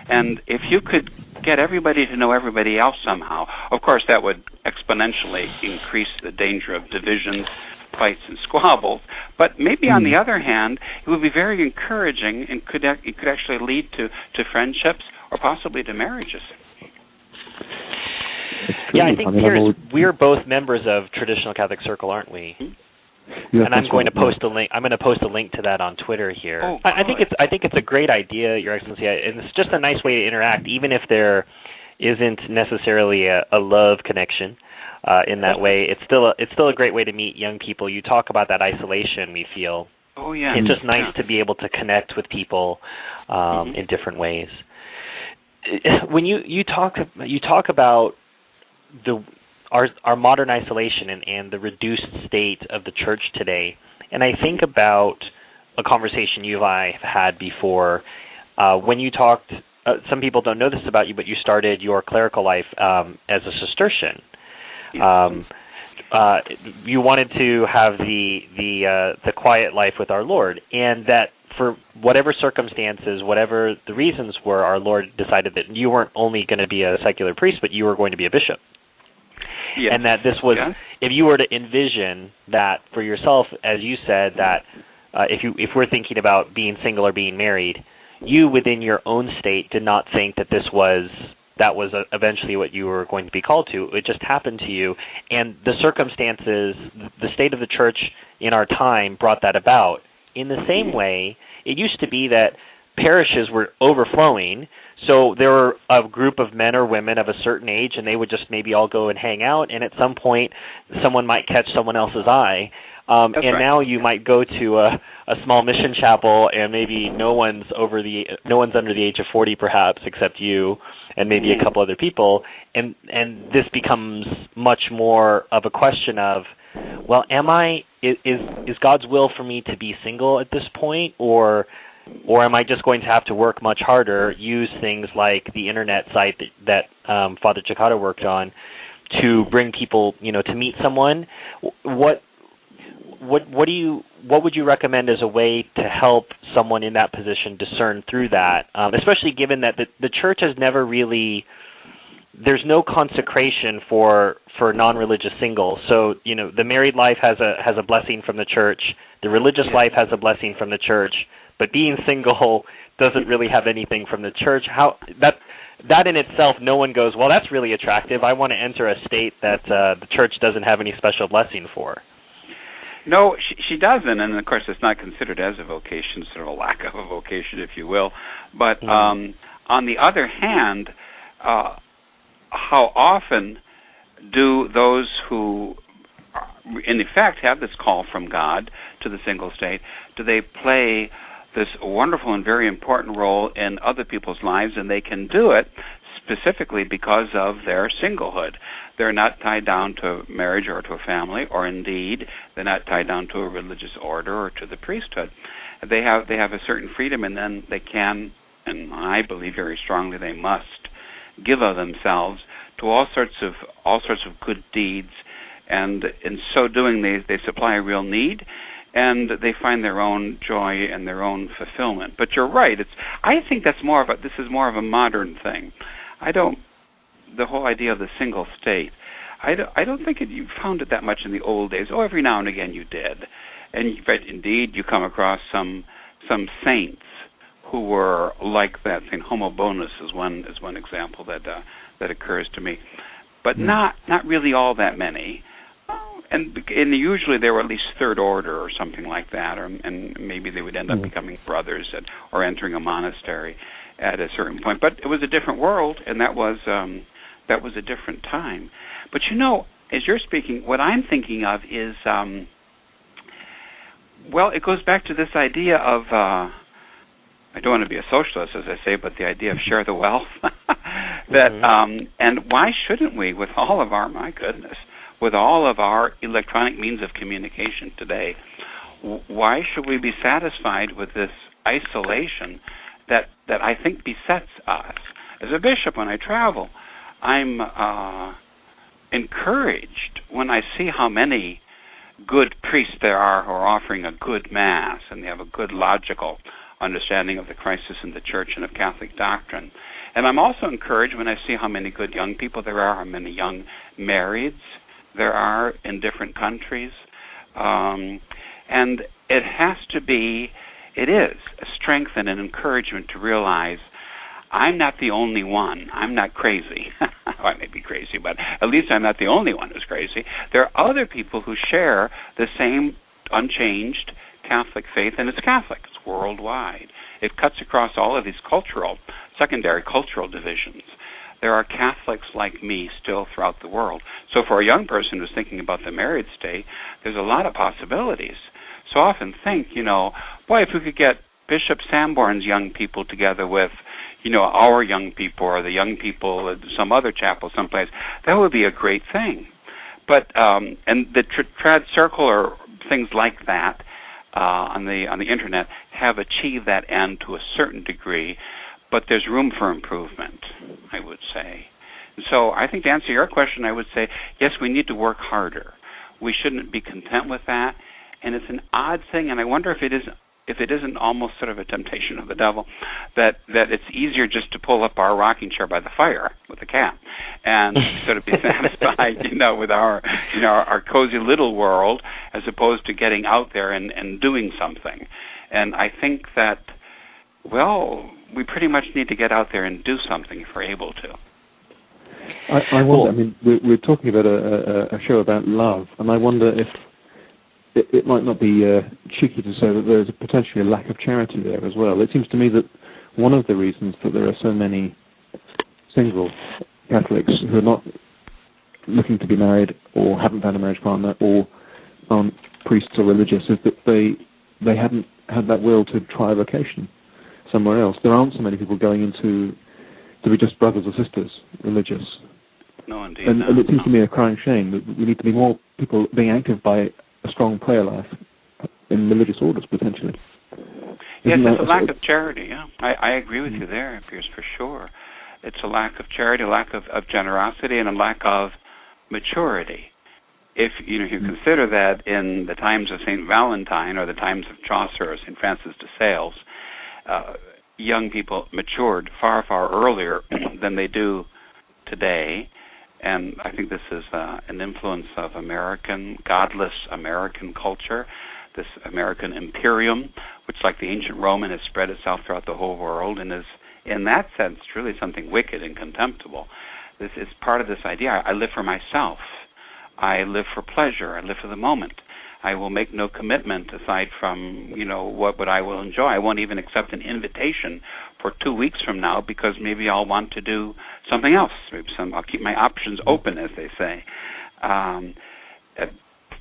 and if you could get everybody to know everybody else somehow, of course that would exponentially increase the danger of divisions, fights, and squabbles. But maybe on the other hand, it would be very encouraging and it could actually lead to friendships or possibly to marriages. Yeah, I think we're both members of Traditional Catholic Circle, aren't we? Yeah, and I'm going to post a link. I'm going to post a link to that on Twitter here. Oh, I think it's a great idea, Your Excellency, and it's just a nice way to interact, even if there isn't necessarily a love connection in that way. It's still a great way to meet young people. You talk about that isolation we feel Oh, yeah. It's just nice to be able to connect with people in different ways. When you talk about our modern isolation and the reduced state of the church today, and I think about a conversation you and I have had before when you talked. Some people don't know this about you, but you started your clerical life as a Cistercian. You wanted to have the quiet life with our Lord, and that for whatever circumstances, whatever the reasons were, our Lord decided that you weren't only going to be a secular priest, but you were going to be a bishop. Yes. And that this was, if you were to envision that for yourself, as you said, that if we're thinking about being single or being married, you within your own state did not think that that was eventually what you were going to be called to. It just happened to you, and the circumstances, the state of the church in our time brought that about. In the same way, it used to be that parishes were overflowing, so there were a group of men or women of a certain age, and they would just maybe all go and hang out, and at some point, someone might catch someone else's eye. And right. Now you might go to a small mission chapel, and maybe no one's under the age of 40, perhaps, except you and maybe a couple other people, and this becomes much more of a question of, well, is God's will for me to be single at this point, or am I just going to have to work much harder, use things like the internet site that Father Cicada worked on to bring people, to meet someone? What would you recommend as a way to help someone in that position discern through that, especially given that the church has never really, there's no consecration for non-religious singles. So, the married life has a blessing from the church, the religious life has a blessing from the church, but being single doesn't really have anything from the church. How that in itself, no one goes, well, that's really attractive. I want to enter a state that the church doesn't have any special blessing for. No, she doesn't, and of course it's not considered as a vocation, sort of a lack of a vocation, if you will. But on the other hand, how often do those who, in effect, have this call from God to the single state, do they play this wonderful and very important role in other people's lives, and they can do it specifically because of their singlehood. They're not tied down to marriage or to a family, or indeed, they're not tied down to a religious order or to the priesthood. They have a certain freedom, and then they can, and I believe very strongly they must, give of themselves to all sorts of good deeds, and in so doing, they supply a real need, and they find their own joy and their own fulfillment. But you're right. I think this is more of a modern thing. The whole idea of the single state, I don't think you found it that much in the old days. Oh, every now and again you did, but indeed you come across some saints who were like that. Saint Homobonus is one example that occurs to me, but not really all that many. And usually they were at least third order or something like that, and maybe they would end up becoming brothers or entering a monastery at a certain point. But it was a different world, and that was a different time. But as you're speaking, what I'm thinking of is, it goes back to this idea of, I don't want to be a socialist, as I say, but the idea of share the wealth. And why shouldn't we, with all of our electronic means of communication today, why should we be satisfied with this isolation that I think besets us? As a bishop, when I travel, I'm encouraged when I see how many good priests there are who are offering a good Mass, and they have a good logical understanding of the crisis in the Church and of Catholic doctrine. And I'm also encouraged when I see how many good young people there are, how many young marrieds there are in different countries. And it is a strength and an encouragement to realize I'm not the only one. I'm not crazy. I may be crazy, but at least I'm not the only one who's crazy. There are other people who share the same unchanged Catholic faith, and it's Catholic. It's worldwide. It cuts across all of these secondary cultural divisions. There are Catholics like me still throughout the world. So for a young person who's thinking about the married state, there's a lot of possibilities. so often think, boy, if we could get Bishop Sanborn's young people together with, our young people or the young people at some other chapel someplace, that would be a great thing. But and the trad circle or things like that on the internet have achieved that end to a certain degree, but there's room for improvement, I would say. So I think to answer your question, I would say, yes, we need to work harder. We shouldn't be content with that. And it's an odd thing, and I wonder if it isn't almost sort of a temptation of the devil, that it's easier just to pull up our rocking chair by the fire with the cat and sort of be satisfied, with our cozy little world, as opposed to getting out there and doing something. And I think that, well, we pretty much need to get out there and do something if we're able to. I wonder, I mean, we're talking about a show about love, and I wonder if it might not be cheeky to say that there's potentially a lack of charity there as well. It seems to me that one of the reasons that there are so many single Catholics who are not looking to be married or haven't found a marriage partner or aren't priests or religious is that they haven't had that will to try a vocation somewhere else. There aren't so many people going into to be just brothers or sisters, religious. No, indeed. And it seems to me a crying shame that we need to be more people being active by a strong prayer life in religious orders, potentially. Yes, it's a lack of charity, yeah. I agree with you there, Pierce, for sure. It's a lack of charity, a lack of generosity, and a lack of maturity. If you consider that in the times of St. Valentine or the times of Chaucer or St. Francis de Sales, young people matured far, far earlier than they do today. And I think this is an influence of godless American culture, this American imperium, which, like the ancient Roman, has spread itself throughout the whole world and is, in that sense, really something wicked and contemptible. This is part of this idea. I live for myself. I live for pleasure. I live for the moment. I will make no commitment aside from, what I will enjoy. I won't even accept an invitation for 2 weeks from now because maybe I'll want to do something else. I'll keep my options open, as they say.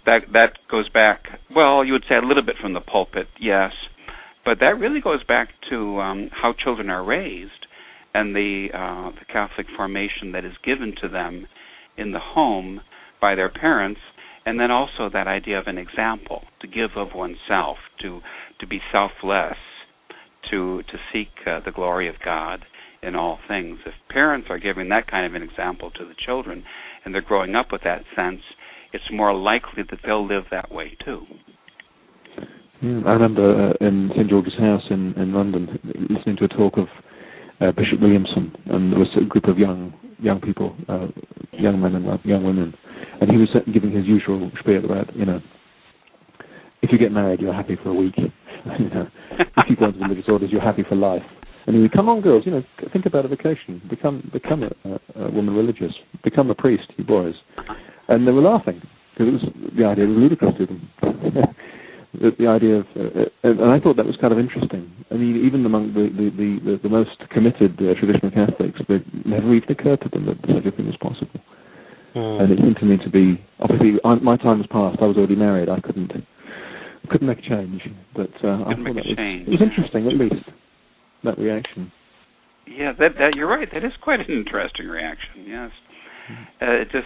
That goes back, well, you would say a little bit from the pulpit, yes, but that really goes back to how children are raised and the Catholic formation that is given to them in the home by their parents. And then also that idea of an example, to give of oneself, to be selfless, to seek the glory of God in all things. If parents are giving that kind of an example to the children and they're growing up with that sense, it's more likely that they'll live that way too. I remember in St. George's House in London listening to a talk of Bishop Williamson, and there was a group of young people, young men and young women, and he was giving his usual spiel about, if you get married, you're happy for a week. If you go into religious orders, you're happy for life. And he would, come on, girls, think about a vocation. Become a woman religious. Become a priest, you boys. And they were laughing because the idea was ludicrous to them. The idea of, and I thought that was kind of interesting. I mean, even among the most committed traditional Catholics, it never even occurred to them that such a thing was possible. And it seemed to me to be, obviously, my time was past. I was already married. I couldn't make a change. But I thought it was interesting, at least, that reaction. Yeah, that you're right. That is quite an interesting reaction. Yes, it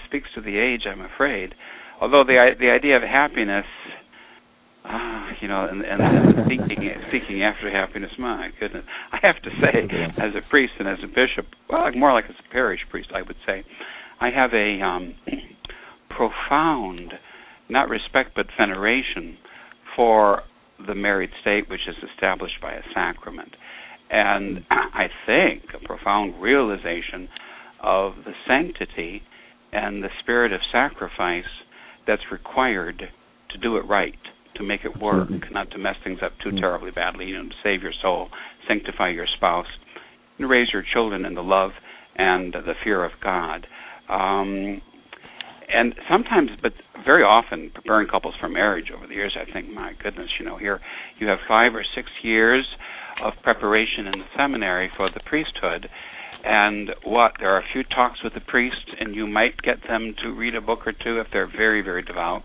speaks to the age, I'm afraid. Although the idea of happiness, and seeking after happiness, my goodness, I have to say, as a priest and as a bishop, well, more like as a parish priest, I would say, I have a profound, not respect but veneration for the married state, which is established by a sacrament, and I think a profound realization of the sanctity and the spirit of sacrifice that's required to do it right, to make it work, not to mess things up too terribly badly, to save your soul, sanctify your spouse, and raise your children in the love and the fear of God. And sometimes, but very often, preparing couples for marriage over the years, I think, my goodness, here you have 5 or 6 years of preparation in the seminary for the priesthood, and there are a few talks with the priest, and you might get them to read a book or two if they're very, very devout.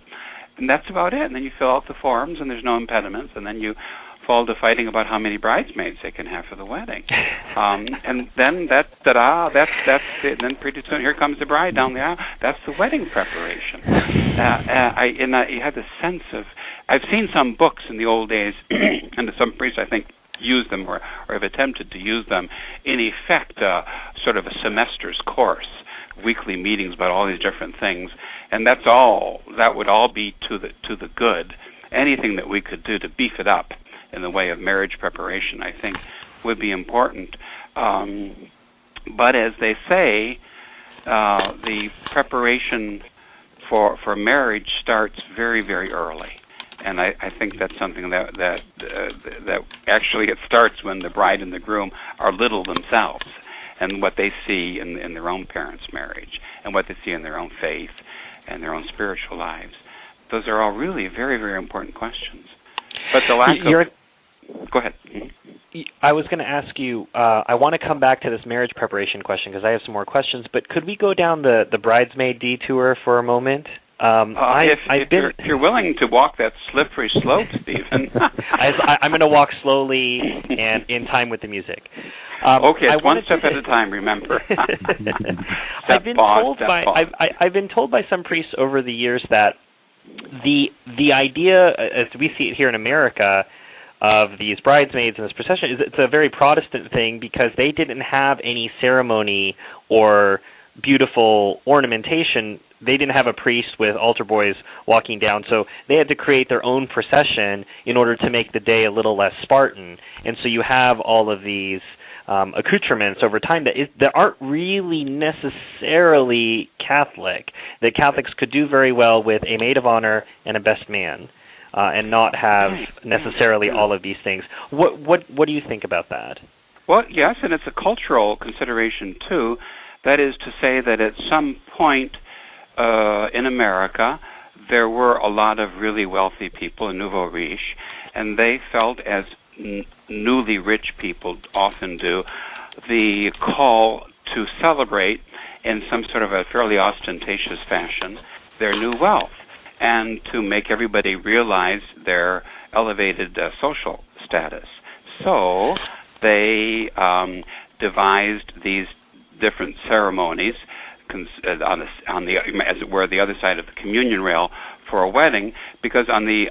And that's about it. And then you fill out the forms, and there's no impediments, and then you fall to fighting about how many bridesmaids they can have for the wedding. And then that's it. And then pretty soon, here comes the bride down the aisle. That's the wedding preparation. You had the sense of, I've seen some books in the old days, and some priests, I think, use them or have attempted to use them. In effect, sort of a semester's course, weekly meetings about all these different things, and that would all be to the good. Anything that we could do to beef it up in the way of marriage preparation, I think, would be important. But as they say, the preparation for marriage starts very, very early. And I think that's something that actually it starts when the bride and the groom are little themselves, and what they see in their own parents' marriage, and what they see in their own faith and their own spiritual lives. Those are all really very, very important questions. But the lack of... Go ahead. I was going to ask you, I want to come back to this marriage preparation question because I have some more questions, but could we go down the bridesmaid detour for a moment? If you're willing to walk that slippery slope, Stephen. I'm going to walk slowly and in time with the music. Okay, it's one step at a time, remember. I've been told by some priests over the years that the idea, as we see it here in America, of these bridesmaids and this procession, it's a very Protestant thing because they didn't have any ceremony or beautiful ornamentation. They didn't have a priest with altar boys walking down, so they had to create their own procession in order to make the day a little less Spartan. And so you have all of these accoutrements over time that aren't really necessarily Catholic. The Catholics could do very well with a maid of honor and a best man, and not have necessarily all of these things. What do you think about that? Well, yes, and it's a cultural consideration too. That is to say that at some point in America, there were a lot of really wealthy people in nouveau riche, and they felt, as newly rich people often do, the call to celebrate in some sort of a fairly ostentatious fashion their new wealth, and to make everybody realize their elevated social status. So they devised these different ceremonies on the, as it were, the other side of the communion rail for a wedding, because on the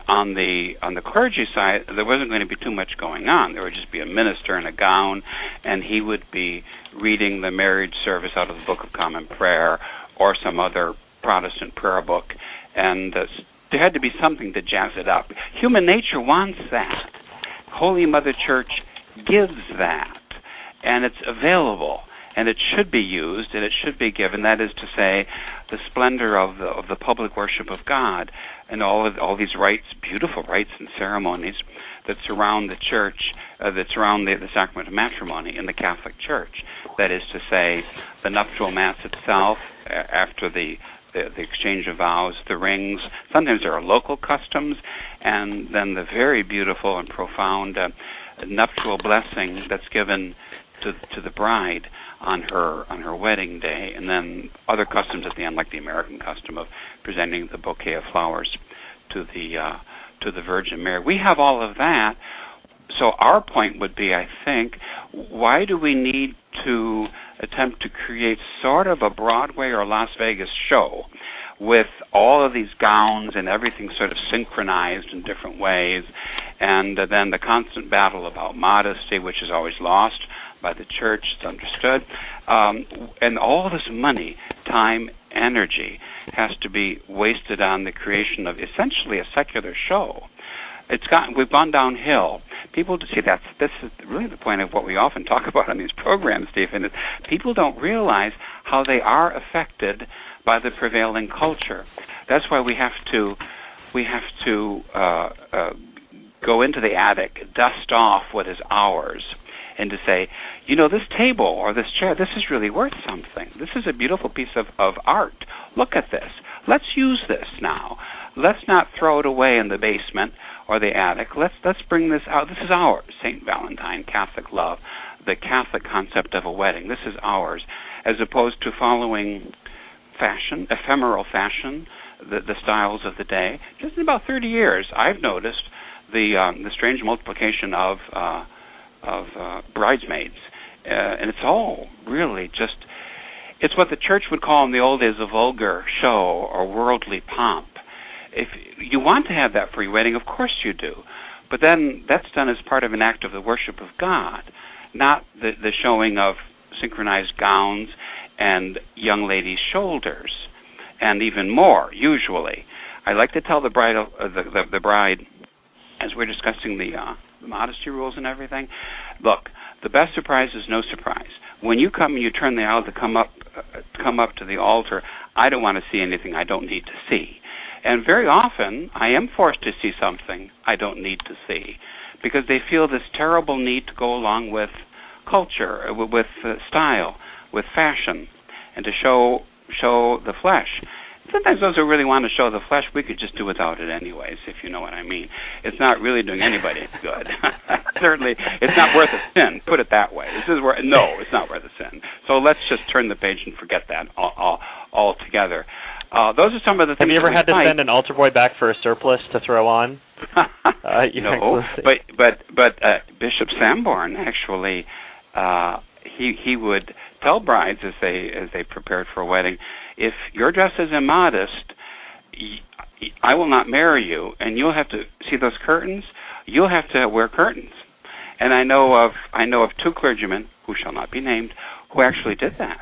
clergy side there wasn't going to be too much going on. There would just be a minister in a gown, and he would be reading the marriage service out of the Book of Common Prayer or some other Protestant prayer book, and there had to be something to jazz it up. Human nature wants that. Holy Mother Church gives that, and it's available. And it should be used, and it should be given. That is to say, the splendor of the public worship of God, and all these rites, beautiful rites and ceremonies that surround the church, that surround the sacrament of matrimony in the Catholic Church. That is to say, the nuptial mass itself, after the exchange of vows, the rings. Sometimes there are local customs, and then the very beautiful and profound nuptial blessing that's given to the bride on her wedding day, and then other customs at the end, like the American custom of presenting the bouquet of flowers to the Virgin Mary. We have all of that. So our point would be, I think, why do we need to attempt to create sort of a Broadway or Las Vegas show with all of these gowns and everything sort of synchronized in different ways, and then the constant battle about modesty, which is always lost by the church, it's understood, and all this money, time, energy has to be wasted on the creation of essentially a secular show. We've gone downhill. People see this is really the point of what we often talk about on these programs, Stephen, is people don't realize how they are affected by the prevailing culture. That's why we have to go into the attic, dust off what is ours, and to say, this table or this chair, this is really worth something. This is a beautiful piece of art. Look at this. Let's use this now. Let's not throw it away in the basement or the attic. Let's bring this out. This is ours. St. Valentim, Catholic love, the Catholic concept of a wedding. This is ours, as opposed to following fashion, ephemeral fashion, the styles of the day. Just in about 30 years, I've noticed the strange multiplication of bridesmaids, and it's all really just. It's what the church would call in the old days a vulgar show or worldly pomp. If you want to have that for your wedding, of course you do. But then that's done as part of an act of the worship of God, not the showing of synchronized gowns and young ladies' shoulders, and even more, usually. I like to tell the bride, as we're discussing the modesty rules and everything, look, the best surprise is no surprise. When you come and you turn the aisle to come up to the altar, I don't want to see anything I don't need to see. And very often, I am forced to see something I don't need to see, because they feel this terrible need to go along with culture, with style, with fashion, and to show the flesh. Sometimes those who really want to show the flesh, we could just do without it anyways, if you know what I mean. It's not really doing anybody good. Certainly, it's not worth a sin, put it that way. No, it's not worth a sin. So let's just turn the page and forget that altogether. Those are some of the things. Have you ever had to send an altar boy back for a surplice to throw on? No, but Bishop Sanborn actually, he would tell brides as they prepared for a wedding, if your dress is immodest, I will not marry you, and you'll have to see those curtains. You'll have to wear curtains. And I know of two clergymen, who shall not be named, who actually did that.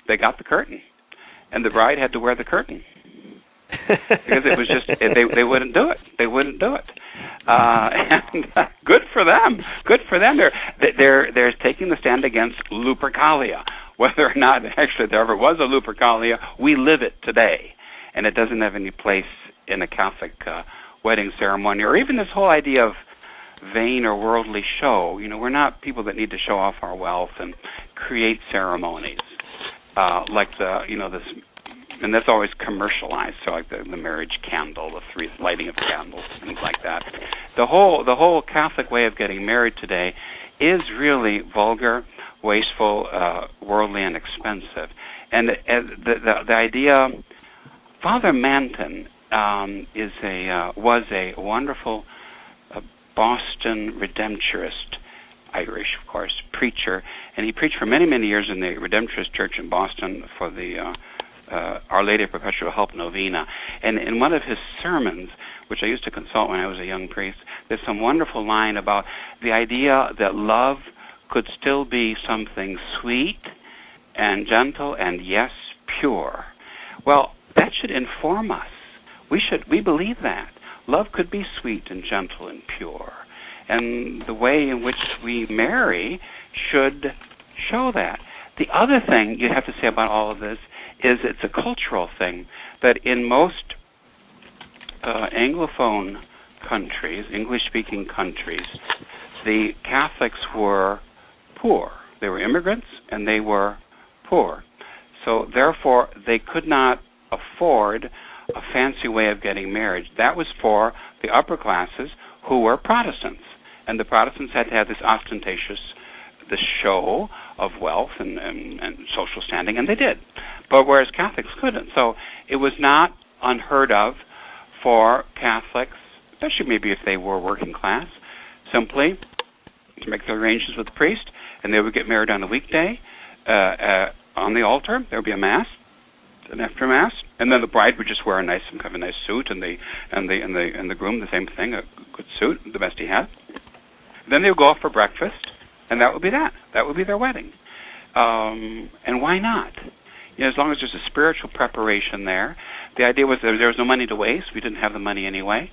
They got the curtain, and the bride had to wear the curtain because it was just they wouldn't do it. They wouldn't do it. And good for them. Good for them. They're taking the stand against Lupercalia. Whether or not actually there ever was a Lupercalia, we live it today, and it doesn't have any place in a Catholic wedding ceremony, or even this whole idea of vain or worldly show. You know, we're not people that need to show off our wealth and create ceremonies like this. And that's always commercialized, so like the marriage candle, the lighting of candles, things like that. The whole Catholic way of getting married today is really vulgar, wasteful, worldly, and expensive. And the idea, Father Manton was a wonderful Boston Redemptorist, Irish, of course, preacher, and he preached for many, many years in the Redemptorist Church in Boston for the Our Lady of Perpetual Help Novena. And in one of his sermons, which I used to consult when I was a young priest, there's some wonderful line about the idea that love could still be something sweet and gentle and, yes, pure. Well, that should inform us. We believe that. Love could be sweet and gentle and pure. And the way in which we marry should show that. The other thing you have to say about all of this is it's a cultural thing, that in most Anglophone countries, English-speaking countries, the Catholics were poor. They were immigrants, and they were poor. So therefore, they could not afford a fancy way of getting married. That was for the upper classes who were Protestants. And the Protestants had to have this ostentatious, the show of wealth and social standing, and they did. But whereas Catholics couldn't. So it was not unheard of for Catholics, especially maybe if they were working class, simply to make the arrangements with the priest, and they would get married on a weekday on the altar. There would be a mass, and after mass, and then the bride would just wear a nice suit, and the groom the same thing, a good suit, the best he had. Then they would go off for breakfast, and that would be that. That would be their wedding. And why not? You know, as long as there's a spiritual preparation there. The idea was there was no money to waste. We didn't have the money anyway.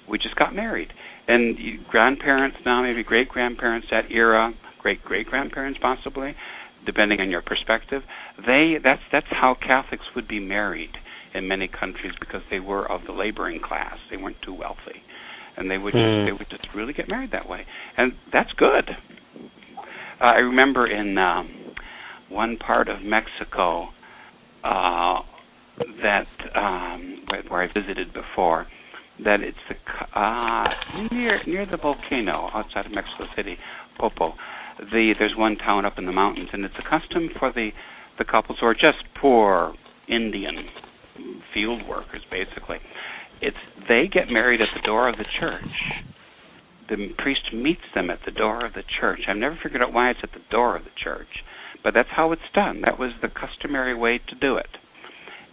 We just got married. And grandparents now, maybe great-grandparents that era, great-great-grandparents possibly, depending on your perspective, that's how Catholics would be married in many countries, because they were of the laboring class. They weren't too wealthy. And they would just really get married that way. And that's good. I remember in one part of Mexico that where I visited before, that it's near the volcano outside of Mexico City, Popo. There's one town up in the mountains, and it's a custom for the couples who are just poor Indian field workers, basically. They get married at the door of the church. The priest meets them at the door of the church. I've never figured out why it's at the door of the church, but that's how it's done. That was the customary way to do it.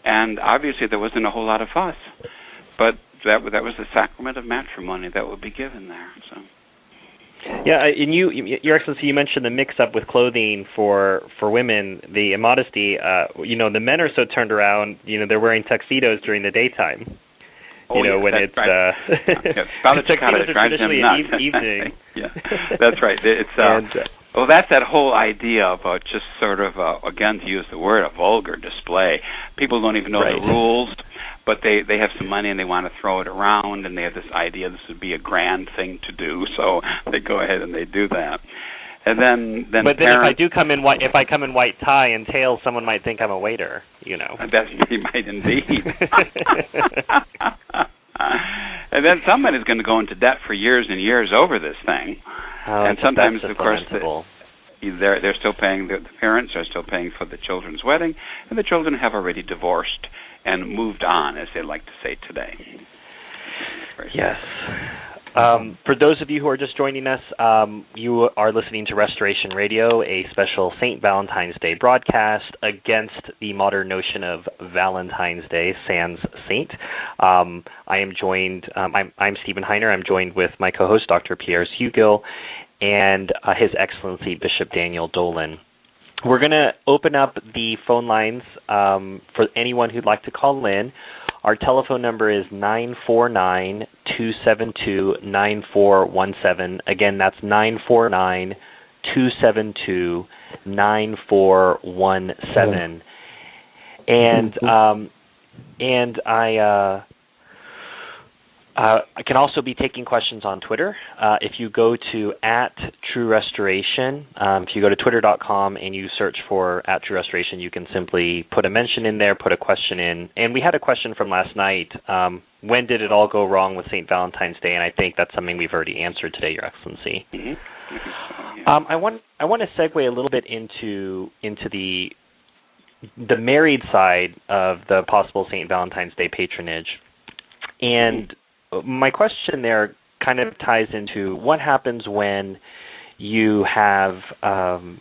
And obviously there wasn't a whole lot of fuss, but that was the sacrament of matrimony that would be given there. So. Yeah, and Your Excellency, you mentioned the mix-up with clothing for women, the immodesty. The men are so turned around. They're wearing tuxedos during the daytime. When it's right. tuxedos are traditionally an evening. Yeah, that's right. It's well, that's that whole idea about just sort of again, to use the word, a vulgar display. People don't even know the rules, but they have some money and they want to throw it around, and they have this idea this would be a grand thing to do, so they go ahead and they do that. And then but then if I do come in white tie and tails, someone might think I'm a waiter. He might indeed. And then somebody's going to go into debt for years and years over this thing. And sometimes, of course, they're still paying. The parents are still paying for the children's wedding, and the children have already divorced and moved on, as they like to say today. Yes. For those of you who are just joining us, you are listening to Restoration Radio, a special St. Valentine's Day broadcast against the modern notion of Valentine's Day, sans saint. I am joined, I'm Stephen Heiner. I'm joined with my co-host, Dr. Pierre Hugill, and His Excellency Bishop Daniel Dolan. We're going to open up the phone lines for anyone who'd like to call in. Our telephone number is 949-272-9417. Again, that's 949-272-9417. And I can also be taking questions on Twitter. If you go to @TrueRestoration, if you go to twitter.com and you search for @TrueRestoration, you can simply put a mention in there, put a question in. And we had a question from last night. When did it all go wrong with St. Valentine's Day? And I think that's something we've already answered today, Your Excellency. Mm-hmm. I want to segue a little bit into the married side of the possible St. Valentine's Day patronage. And my question there kind of ties into what happens when you have the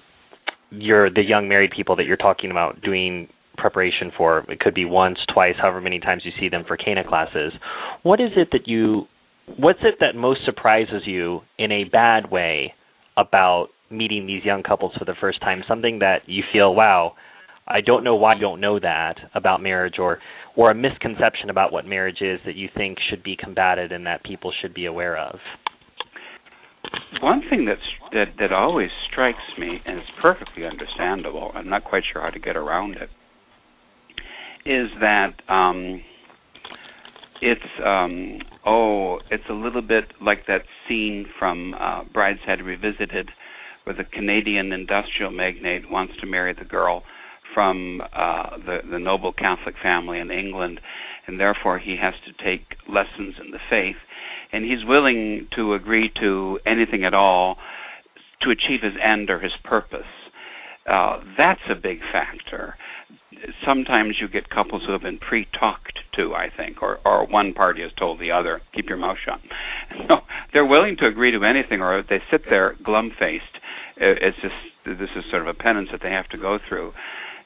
young married people that you're talking about doing preparation for. It could be once, twice, however many times you see them for Cana classes. What's it that most surprises you in a bad way about meeting these young couples for the first time? Something that you feel, wow, I don't know why you don't know that about marriage, or a misconception about what marriage is that you think should be combated and that people should be aware of. One thing that always strikes me, and it's perfectly understandable, I'm not quite sure how to get around it, is that it's a little bit like that scene from Brideshead Revisited, where the Canadian industrial magnate wants to marry the girl from the noble Catholic family in England, and therefore he has to take lessons in the faith, and he's willing to agree to anything at all to achieve his end or his purpose. That's a big factor. Sometimes you get couples who have been pre-talked to, I think, or one party has told the other, keep your mouth shut. So they're willing to agree to anything, or they sit there glum-faced. It's just, this is sort of a penance that they have to go through.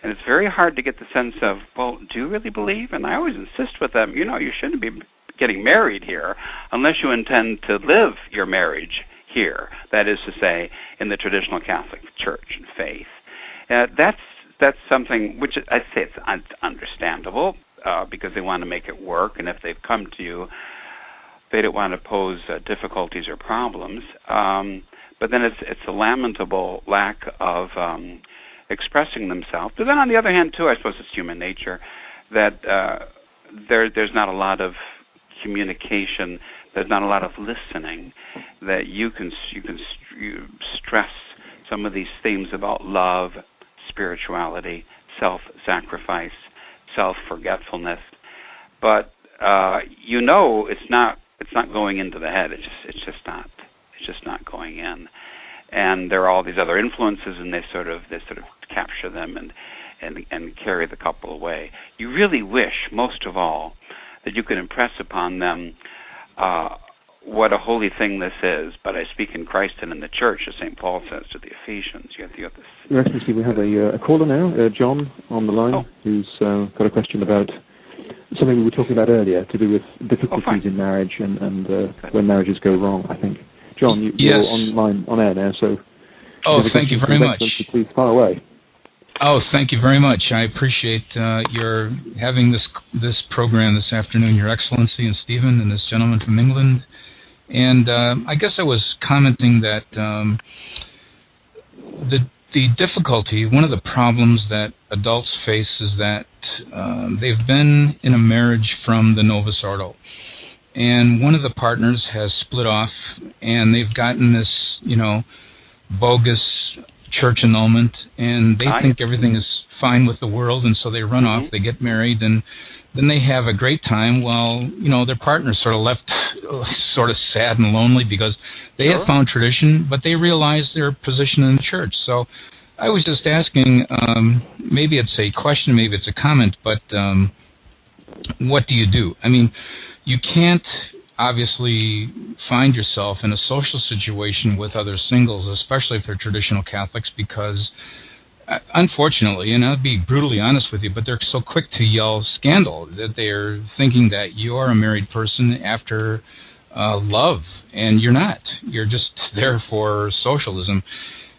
And it's very hard to get the sense of, well, do you really believe? And I always insist with them, you shouldn't be getting married here unless you intend to live your marriage here. That is to say, in the traditional Catholic Church and faith. That's something which I'd say it's understandable because they want to make it work, and if they've come to you, they don't want to pose difficulties or problems. But then it's a lamentable lack of expressing themselves. But then on the other hand, too, I suppose it's human nature that there's not a lot of communication, there's not a lot of listening, that you can stress some of these themes about love, spirituality, self-sacrifice, self-forgetfulness, but it's not going into the head. It's just not going in. And there are all these other influences, and they sort of capture them, and and carry the couple away. You really wish, most of all, that you could impress upon them what a holy thing this is. But I speak in Christ and in the church, as St. Paul says to the Ephesians. You have this. Your Excellency, we have a caller now, John, on the line, who's got a question about something we were talking about earlier, to do with difficulties in marriage and when marriages go wrong, I think. John, you're on air now, so... thank you very much. Please fire away. Thank you very much. I appreciate your having this program this afternoon, Your Excellency, and Stephen, and this gentleman from England. And I guess I was commenting that the difficulty, one of the problems that adults face is that they've been in a marriage from the Novus Ordo, and one of the partners has split off, and they've gotten this, bogus church annulment, and they think everything is fine with the world, and so they run off, they get married, and then they have a great time while, their partner's sort of left sort of sad and lonely because they had found tradition, but they realized their position in the church. So I was just asking, maybe it's a question, maybe it's a comment, but what do you do? I mean, you can't obviously find yourself in a social situation with other singles, especially if they're traditional Catholics, because unfortunately, and I'll be brutally honest with you, but they're so quick to yell scandal that they're thinking that you are a married person after love, and you're not. You're just there for socialism.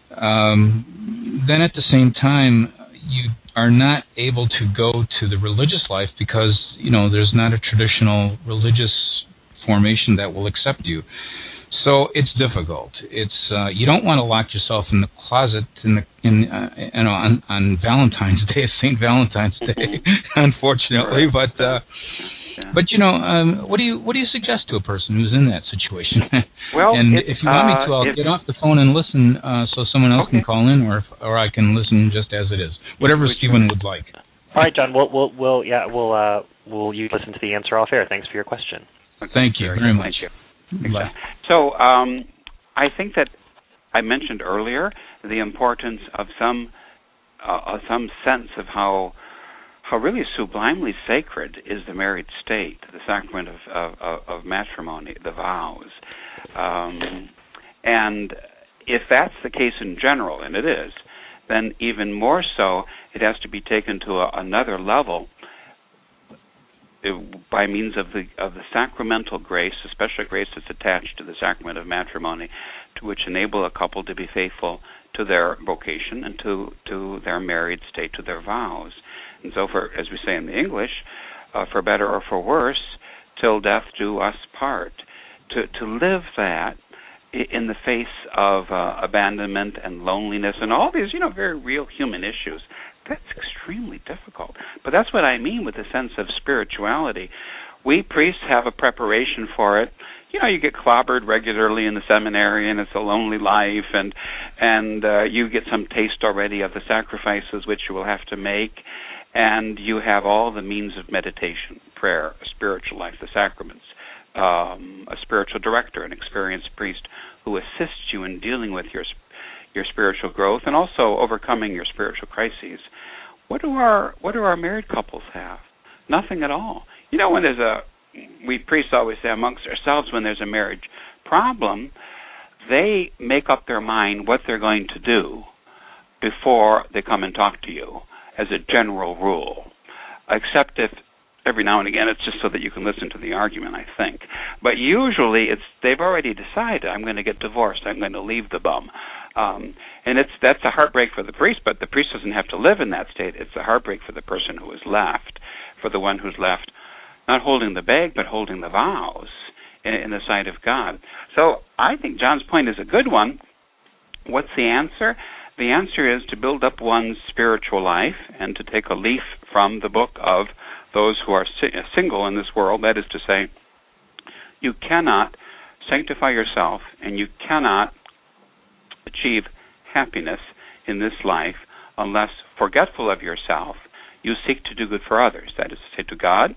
Then at the same time, you are not able to go to the religious life because, there's not a traditional religious formation that will accept you. So it's difficult. It's you don't want to lock yourself in the closet on Valentine's Day, St. Valentine's Day, unfortunately. But what do you suggest to a person who's in that situation? Well, and if you want me to, I'll get off the phone and listen, so someone else can call in, or I can listen just as it is, whatever Stephen would like. All right, John. We'll you listen to the answer off air. Thanks for your question. Thank you very much. Thank you. Bye. So I think that I mentioned earlier the importance of some sense of how really sublimely sacred is the married state, the sacrament of matrimony, the vows. And if that's the case in general, and it is, then even more so, it has to be taken to another level by means of the sacramental grace, the special grace that's attached to the sacrament of matrimony, to which enable a couple to be faithful to their vocation and to their married state, to their vows. And so, as we say in the English, for better or for worse, till death do us part. To live that in the face of abandonment and loneliness and all these, very real human issues, that's extremely difficult. But that's what I mean with the sense of spirituality. We priests have a preparation for it. You get clobbered regularly in the seminary, and it's a lonely life, and you get some taste already of the sacrifices which you will have to make, and you have all the means of meditation, prayer, a spiritual life, the sacraments, a spiritual director, an experienced priest who assists you in dealing with your spiritual growth and also overcoming your spiritual crises. What do our married couples have? Nothing at all. When we priests always say amongst ourselves, when there's a marriage problem, they make up their mind what they're going to do before they come and talk to you, as a general rule, except if every now and again it's just so that you can listen to the argument, I think. But usually they've already decided, I'm going to get divorced, I'm going to leave the bum. And that's a heartbreak for the priest, but the priest doesn't have to live in that state. It's a heartbreak for the person who is left, for the one who's left, not holding the bag, but holding the vows in the sight of God. So I think John's point is a good one. What's the answer? The answer is to build up one's spiritual life and to take a leaf from the book of those who are single in this world. That is to say, you cannot sanctify yourself and you cannot achieve happiness in this life unless, forgetful of yourself, you seek to do good for others. That is to say, to God,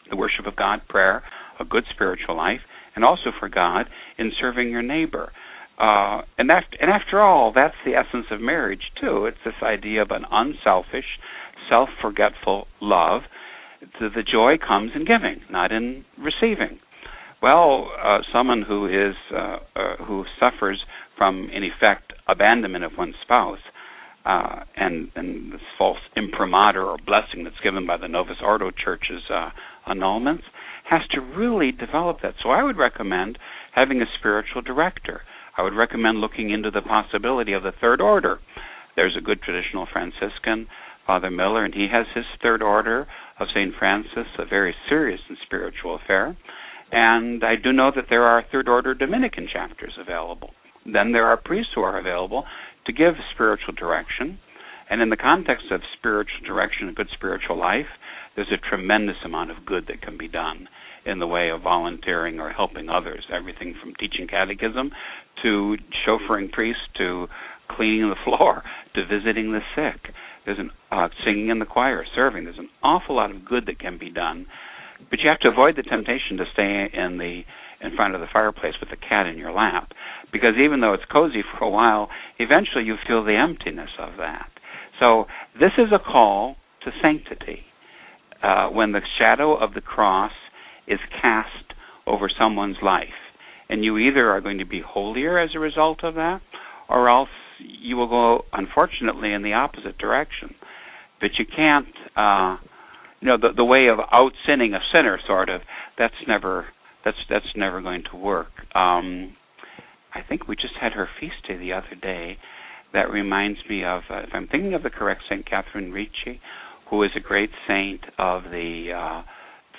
the worship of God, prayer, a good spiritual life, and also for God in serving your neighbor. And after all, that's the essence of marriage too. It's this idea of an unselfish, self-forgetful love. The joy comes in giving, not in receiving. Well, someone who suffers from, in effect, abandonment of one's spouse, and this false imprimatur or blessing that's given by the Novus Ordo Church's annulments, has to really develop that. So I would recommend having a spiritual director. I would recommend looking into the possibility of the third order. There's a good traditional Franciscan, Father Miller, and he has his third order of St. Francis, a very serious and spiritual affair. And I do know that there are third order Dominican chapters available. Then there are priests who are available to give spiritual direction. And in the context of spiritual direction and good spiritual life, there's a tremendous amount of good that can be done in the way of volunteering or helping others, everything from teaching catechism to chauffeuring priests to cleaning the floor to visiting the sick. There's singing in the choir, serving. There's an awful lot of good that can be done. But you have to avoid the temptation to stay in front of the fireplace with the cat in your lap, because even though it's cozy for a while, eventually you feel the emptiness of that. So this is a call to sanctity. When the shadow of the cross is cast over someone's life, and you either are going to be holier as a result of that, or else you will go, unfortunately, in the opposite direction. But you can't, the way of out-sinning a sinner, sort of, that's never going to work. I think we just had her feast day the other day. That reminds me of, if I'm thinking of the correct St. Catherine Ricci, who is a great saint of the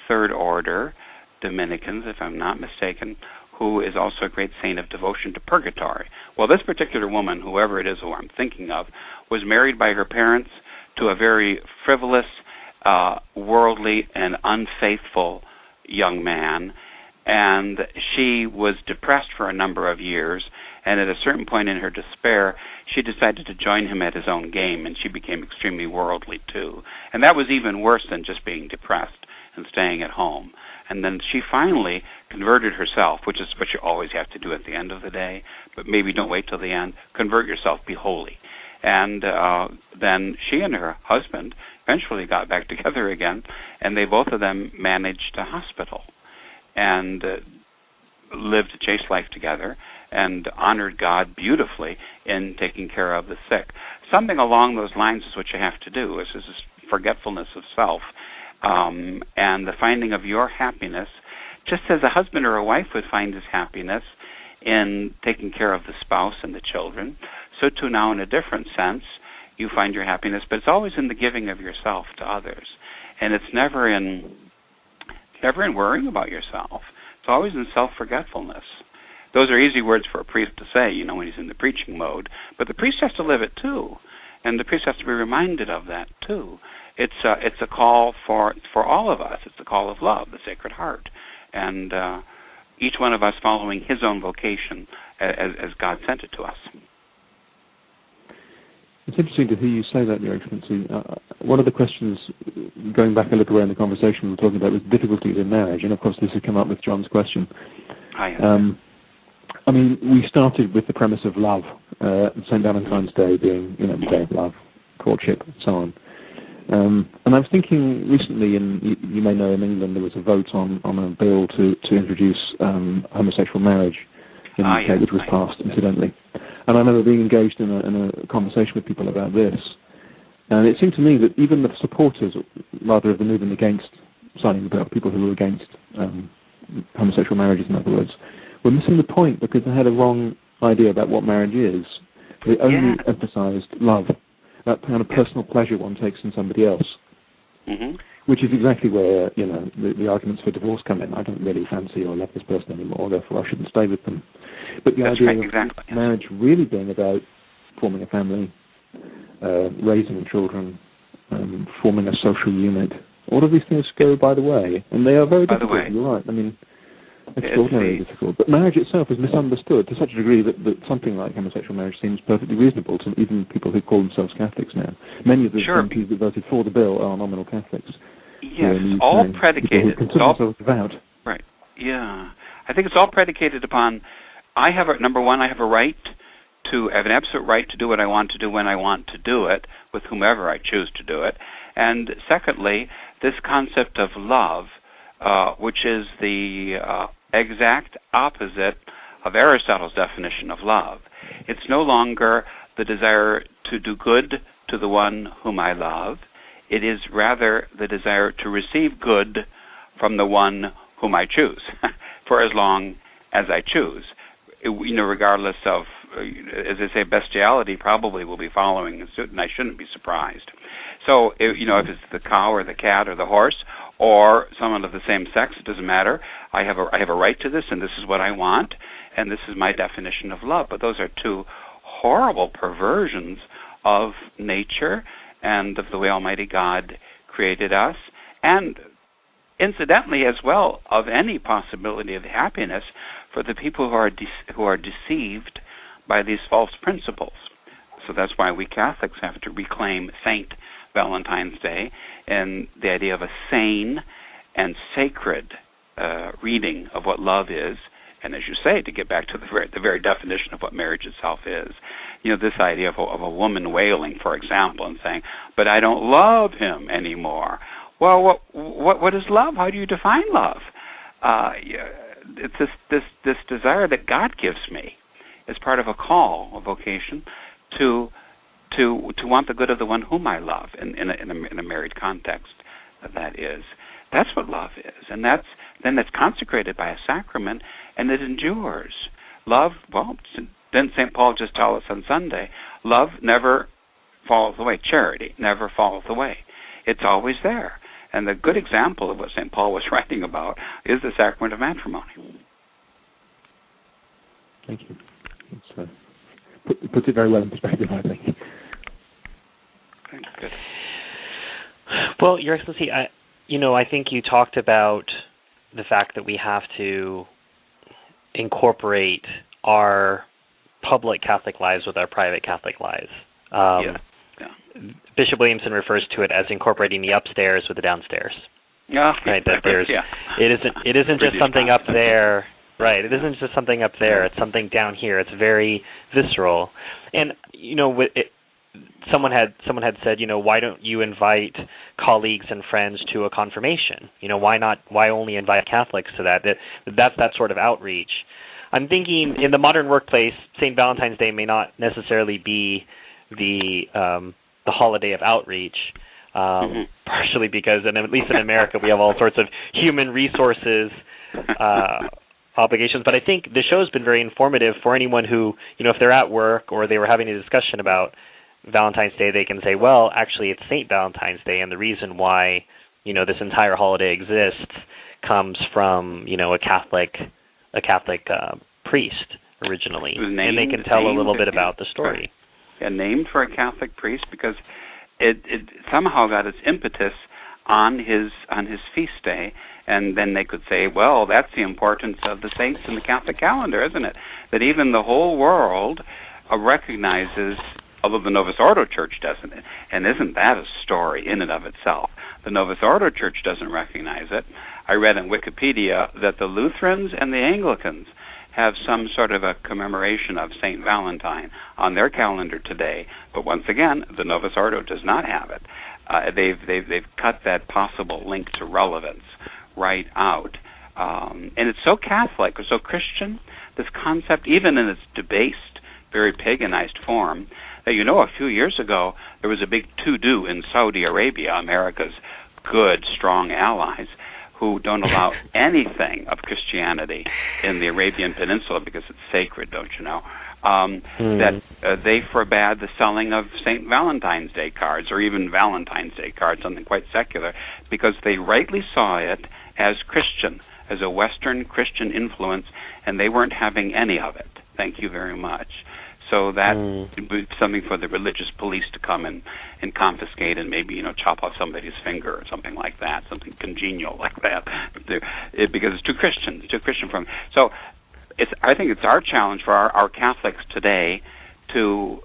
Third Order Dominicans, if I'm not mistaken, who is also a great saint of devotion to purgatory. Well, this particular woman, whoever it is who I'm thinking of, was married by her parents to a very frivolous, worldly, and unfaithful young man, and she was depressed for a number of years, and at a certain point in her despair, she decided to join him at his own game, and she became extremely worldly too. And that was even worse than just being depressed and staying at home. And then she finally converted herself, which is what you always have to do at the end of the day, but maybe don't wait till the end. Convert yourself, be holy. And then she and her husband eventually got back together again, and they both of them managed a hospital and lived a chaste life together and honored God beautifully in taking care of the sick. Something along those lines is what you have to do. This is forgetfulness of self, and the finding of your happiness, just as a husband or a wife would find his happiness in taking care of the spouse and the children, so too now in a different sense you find your happiness, but it's always in the giving of yourself to others. And it's never in worrying about yourself. It's always in self-forgetfulness. Those are easy words for a priest to say, when he's in the preaching mode, but the priest has to live it too, and the priest has to be reminded of that too. It's a call for all of us. It's the call of love, the Sacred Heart, and each one of us following his own vocation as God sent it to us. It's interesting to hear you say that, Your Excellency. One of the questions, going back a little way in the conversation we were talking about, was difficulties in marriage, and of course this has come up with John's question. We started with the premise of love, St. Valentine's Day being, the day of love, courtship, and so on. And I was thinking recently, you may know in England there was a vote on a bill to introduce homosexual marriage in the UK, which was passed, incidentally. And I remember being engaged in a conversation with people about this. And it seemed to me that even the supporters, rather, of the movement against signing the bill, people who were against homosexual marriages, in other words, were missing the point because they had a wrong idea about what marriage is. They only emphasized love, that kind of personal pleasure one takes in somebody else, which is exactly where, the arguments for divorce come in. I don't really fancy or love this person anymore, therefore I shouldn't stay with them. But the idea of marriage really being about forming a family, raising children, forming a social unit, all of these things go by the way, and they are very difficult, you're right. Extraordinarily difficult. But marriage itself is misunderstood to such a degree that something like homosexual marriage seems perfectly reasonable to even people who call themselves Catholics now. Many of the MPs that voted for the bill are nominal Catholics. Yes, all predicated. People who consider themselves devout. Right, yeah. I think it's all predicated upon number one, I have an absolute right to do what I want to do when I want to do it, with whomever I choose to do it. And secondly, this concept of love, which is the exact opposite of Aristotle's definition of love. It's no longer the desire to do good to the one whom I love. It is rather the desire to receive good from the one whom I choose, for as long as I choose. Regardless of, as I say, bestiality probably will be following suit, and I shouldn't be surprised. So, if it's the cow or the cat or the horse or someone of the same sex, it doesn't matter. I have a right to this, and this is what I want, and this is my definition of love. But those are two horrible perversions of nature and of the way Almighty God created us, and incidentally as well of any possibility of happiness for the people who are deceived by these false principles. So that's why we Catholics have to reclaim Saint Valentine's Day and the idea of a sane and sacred reading of what love is, and as you say, to get back to the very definition of what marriage itself is. This idea of a woman wailing, for example, and saying, "But I don't love him anymore." Well, what is love? How do you define love? It's this desire that God gives me as part of a call, a vocation, to want the good of the one whom I love in a married context. That's what love is, and that's consecrated by a sacrament, and it endures. Love, well, didn't St. Paul just tell us on Sunday? Love never falls away. Charity never falls away. It's always there. And the good example of what St. Paul was writing about is the sacrament of matrimony. Thank you. It puts it very well in perspective, I think. Good. Well, Your Excellency, I think you talked about the fact that we have to incorporate our public Catholic lives with our private Catholic lives. Yeah. Bishop Williamson refers to it as incorporating the upstairs with the downstairs. Yeah. Right. That it isn't just something up there. Right. It isn't just something up there. It's something down here. It's very visceral. And someone had said, why don't you invite colleagues and friends to a confirmation? Why only invite Catholics to that? That's that sort of outreach. I'm thinking in the modern workplace, St. Valentine's Day may not necessarily be the holiday of outreach, partially because, and at least in America, we have all sorts of human resources obligations. But I think the show's been very informative for anyone who, if they're at work or they were having a discussion about Valentine's Day, they can say, well, actually, it's St. Valentine's Day, and the reason why, this entire holiday exists comes from, a Catholic priest originally, and they can tell a little bit about the story. Yeah, named for a Catholic priest because it somehow got its impetus on his feast day, and then they could say, well, that's the importance of the saints in the Catholic calendar, isn't it? That even the whole world recognizes, although the Novus Ordo Church doesn't, and isn't that a story in and of itself? The Novus Ordo Church doesn't recognize it. I read on Wikipedia that the Lutherans and the Anglicans have some sort of a commemoration of St. Valentine on their calendar today, but once again, the Novus Ordo does not have it. They've cut that possible link to relevance right out, and it's so Catholic or so Christian. This concept, even in its debased, very paganized form, that a few years ago there was a big to-do in Saudi Arabia, America's good, strong allies, who don't allow anything of Christianity in the Arabian Peninsula because it's sacred, don't you know? That they forbade the selling of St. Valentine's Day cards or even Valentine's Day cards, something quite secular, because they rightly saw it as Christian, as a Western Christian influence, and they weren't having any of it. Thank you very much. So that would be something for the religious police to come and confiscate and maybe, chop off somebody's finger or something like that, something congenial like that, because it's too Christian from. So I think it's our challenge for our Catholics today to,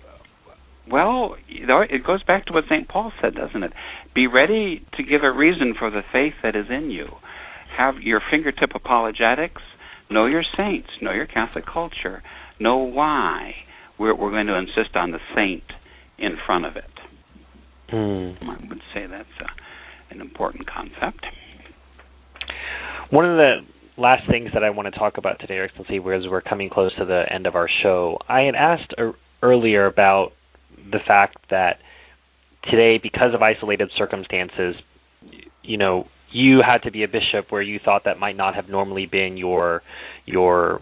well, it goes back to what St. Paul said, doesn't it? Be ready to give a reason for the faith that is in you. Have your fingertip apologetics Know your saints. Know your Catholic culture. Know why we're going to insist on the saint in front of it. I would say that's an important concept. One of the last things that I want to talk about today, Your Excellency, as we're coming close to the end of our show, I had asked earlier about the fact that today, because of isolated circumstances, you had to be a bishop where you thought that might not have normally been your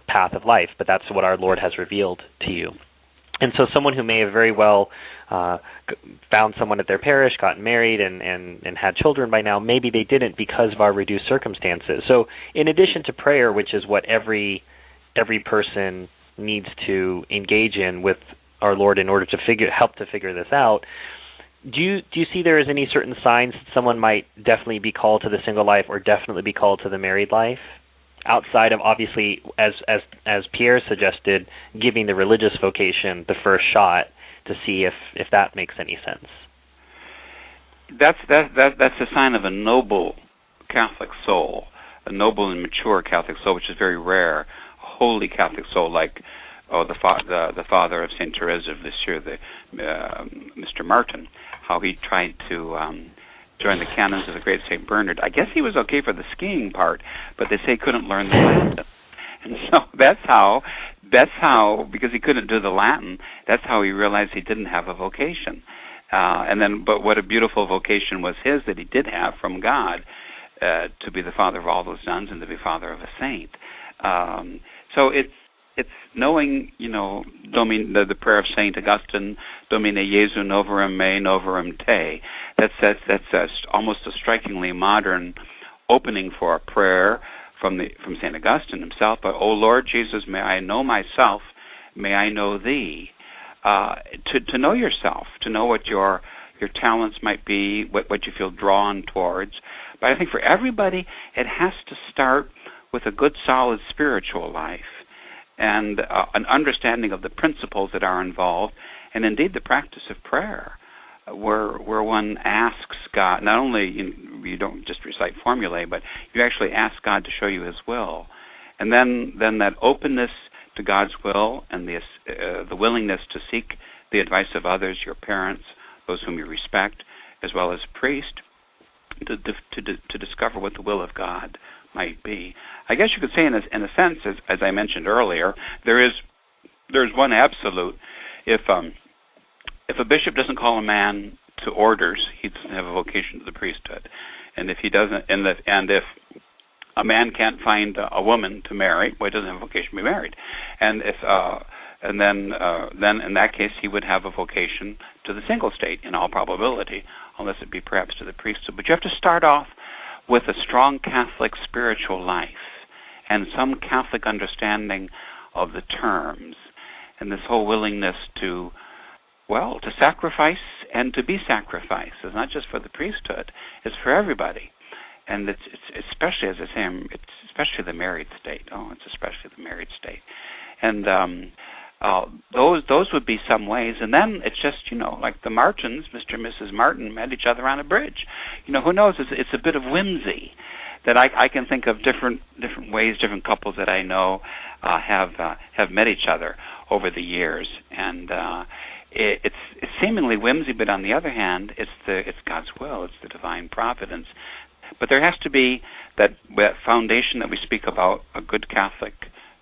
path of life, but that's what our Lord has revealed to you. And so someone who may have very well found someone at their parish, gotten married, and had children by now, maybe they didn't because of our reduced circumstances. So in addition to prayer, which is what every person needs to engage in with our Lord in order to help to figure this out, do you see there is any certain signs that someone might definitely be called to the single life or definitely be called to the married life? Outside of, obviously, as Pierre suggested, giving the religious vocation the first shot to see if that makes any sense. That's a sign of a noble Catholic soul, a noble and mature Catholic soul, which is very rare. A holy Catholic soul, like the father of Saint Therese of Lisieux, Mr. Martin, how he tried to join the canons of the great St. Bernard. I guess he was okay for the skiing part, but they say he couldn't learn the Latin. And so that's how, because he couldn't do the Latin, that's how he realized he didn't have a vocation. But what a beautiful vocation was his that he did have from God, to be the father of all those nuns and to be father of a saint. So it's knowing, the prayer of Saint Augustine, Domine Jesu noverum me, noverum te. That's almost a strikingly modern opening for a prayer from Saint Augustine himself. But, O Lord Jesus, may I know myself, may I know Thee. To know yourself, to know what your talents might be, what you feel drawn towards. But I think for everybody, it has to start with a good, solid spiritual life and an understanding of the principles that are involved, and indeed the practice of prayer, where one asks God, not only you don't just recite formulae, but you actually ask God to show you His will. And then that openness to God's will and the willingness to seek the advice of others, your parents, those whom you respect, as well as a priest, to discover what the will of God might be. I guess you could say, in a sense, as I mentioned earlier, there's one absolute. If a bishop doesn't call a man to orders, he doesn't have a vocation to the priesthood. And if he doesn't, and if a man can't find a woman to marry, well, he doesn't have a vocation to be married. And then in that case, he would have a vocation to the single state, in all probability, unless it be perhaps to the priesthood. But you have to start off with a strong Catholic spiritual life and some Catholic understanding of the terms, and this whole willingness to sacrifice and to be sacrificed. It's not just for the priesthood; it's for everybody, and it's especially, as I say, it's especially the married state. It's especially the married state, and those would be some ways. And then it's just like the Martins, Mr. and Mrs. Martin met each other on a bridge. Who knows? It's a bit of whimsy that I can think of different ways, different couples that I know have met each other over the years, and it's seemingly whimsy, but on the other hand, it's God's will, it's the divine providence. But there has to be that foundation that we speak about, a good Catholic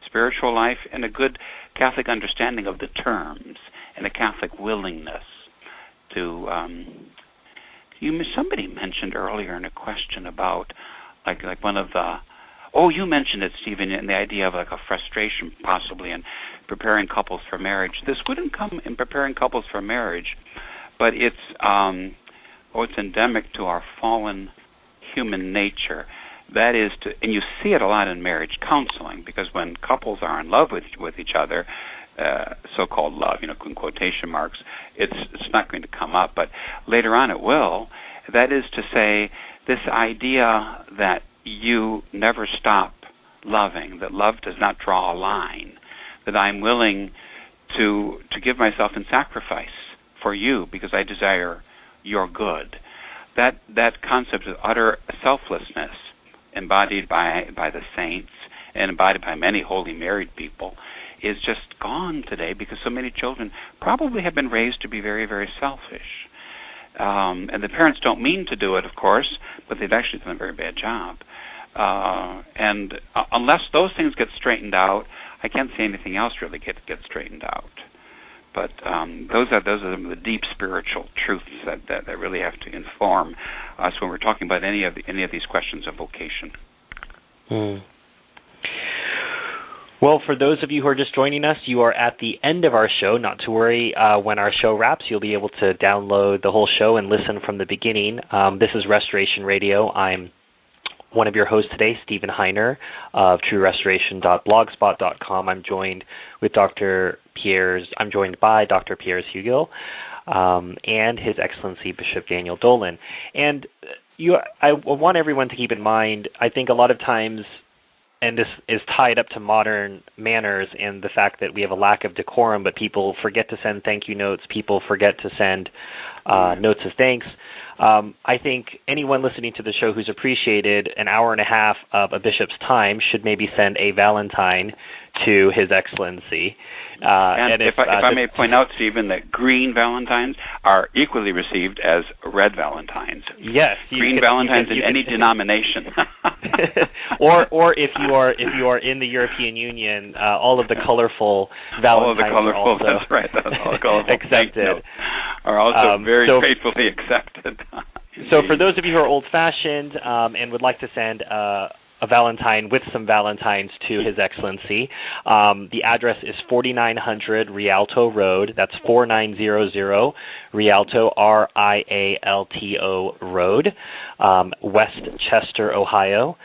spiritual life and a good Catholic understanding of the terms and a Catholic willingness to. Somebody mentioned earlier in a question about like one of the. Oh, you mentioned it, Stephen, in the idea of like a frustration possibly in preparing couples for marriage. This wouldn't come in preparing couples for marriage, but it's endemic to our fallen human nature. That is and you see it a lot in marriage counseling, because when couples are in love with each other, so-called love, in quotation marks, it's not going to come up, but later on it will. That is to say, this idea that you never stop loving, that love does not draw a line, that I'm willing to give myself in sacrifice for you because I desire your good. That concept of utter selflessness embodied by the saints and embodied by many holy married people, is just gone today because so many children probably have been raised to be very, very selfish. And the parents don't mean to do it, of course, but they've actually done a very bad job. And unless those things get straightened out, I can't see anything else really get straightened out. But those are the deep spiritual truths that really have to inform us when we're talking about any of these questions of vocation. Well, for those of you who are just joining us, you are at the end of our show. Not to worry, when our show wraps, you'll be able to download the whole show and listen from the beginning. This is Restoration Radio. I'm one of your hosts today, Stephen Heiner of TrueRestoration.blogspot.com. I'm joined by Dr. Piers Hugill and His Excellency Bishop Daniel Dolan. And I want everyone to keep in mind, I think a lot of times, and this is tied up to modern manners and the fact that we have a lack of decorum, but people forget to send thank you notes, people forget to send notes of thanks. I think anyone listening to the show who's appreciated an hour and a half of a bishop's time should maybe send a Valentine to His Excellency. And if I may point out, Stephen, that green Valentines are equally received as red Valentines. Yes, green Valentines in any denomination. or if you are in the European Union, all of the colorful Valentines are also that's right. That's all colorful accepted. Are also very gratefully accepted. So for those of you who are old-fashioned and would like to send a Valentine with some Valentines to His Excellency, the address is 4900 Rialto Road. That's 4900 Rialto, Rialto Road, Westchester, Ohio,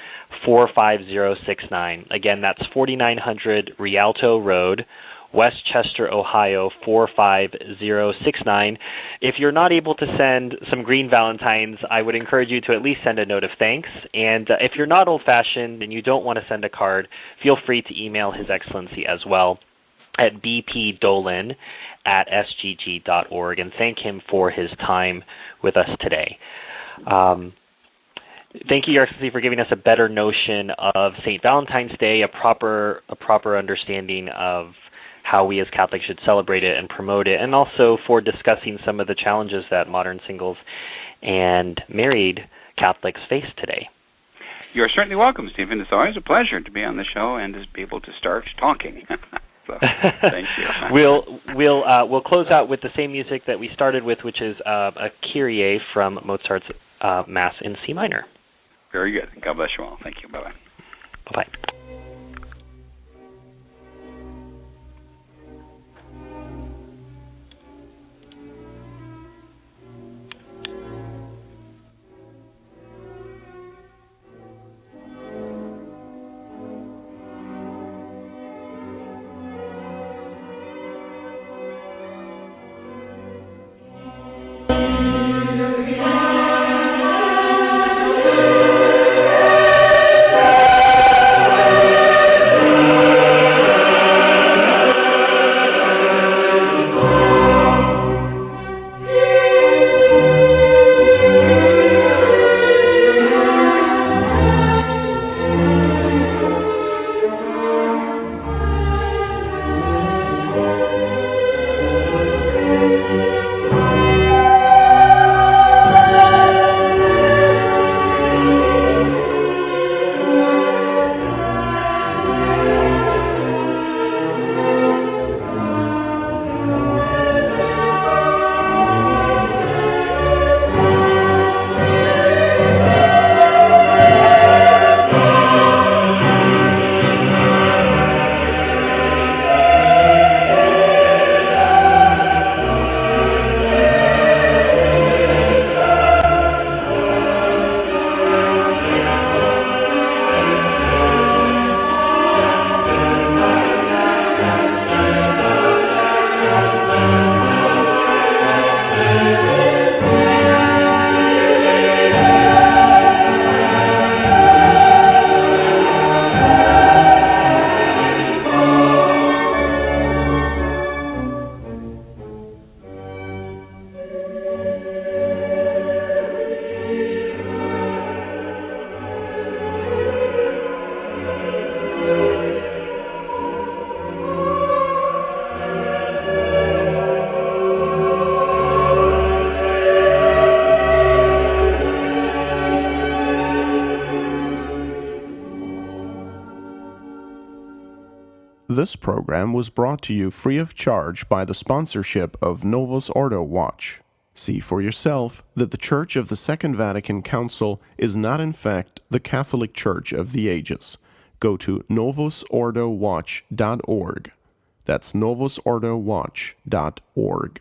45069. Again, that's 4900 Rialto Road, Westchester, Ohio, 45069. If you're not able to send some green Valentines, I would encourage you to at least send a note of thanks. And if you're not old-fashioned and you don't want to send a card, feel free to email His Excellency as well at bpdolan@sgg.org and thank him for his time with us today. Thank you, Your Excellency, for giving us a better notion of St. Valentine's Day, a proper understanding of how we as Catholics should celebrate it and promote it, and also for discussing some of the challenges that modern singles and married Catholics face today. You're certainly welcome, Stephen. It's always a pleasure to be on the show and to be able to start talking. So, thank you. We'll close out with the same music that we started with, which is a Kyrie from Mozart's Mass in C minor. Very good. God bless you all. Thank you. Bye-bye. Bye-bye. This program was brought to you free of charge by the sponsorship of Novus Ordo Watch. See for yourself that the Church of the Second Vatican Council is not in fact the Catholic Church of the ages. Go to novusordowatch.org. That's novusordowatch.org.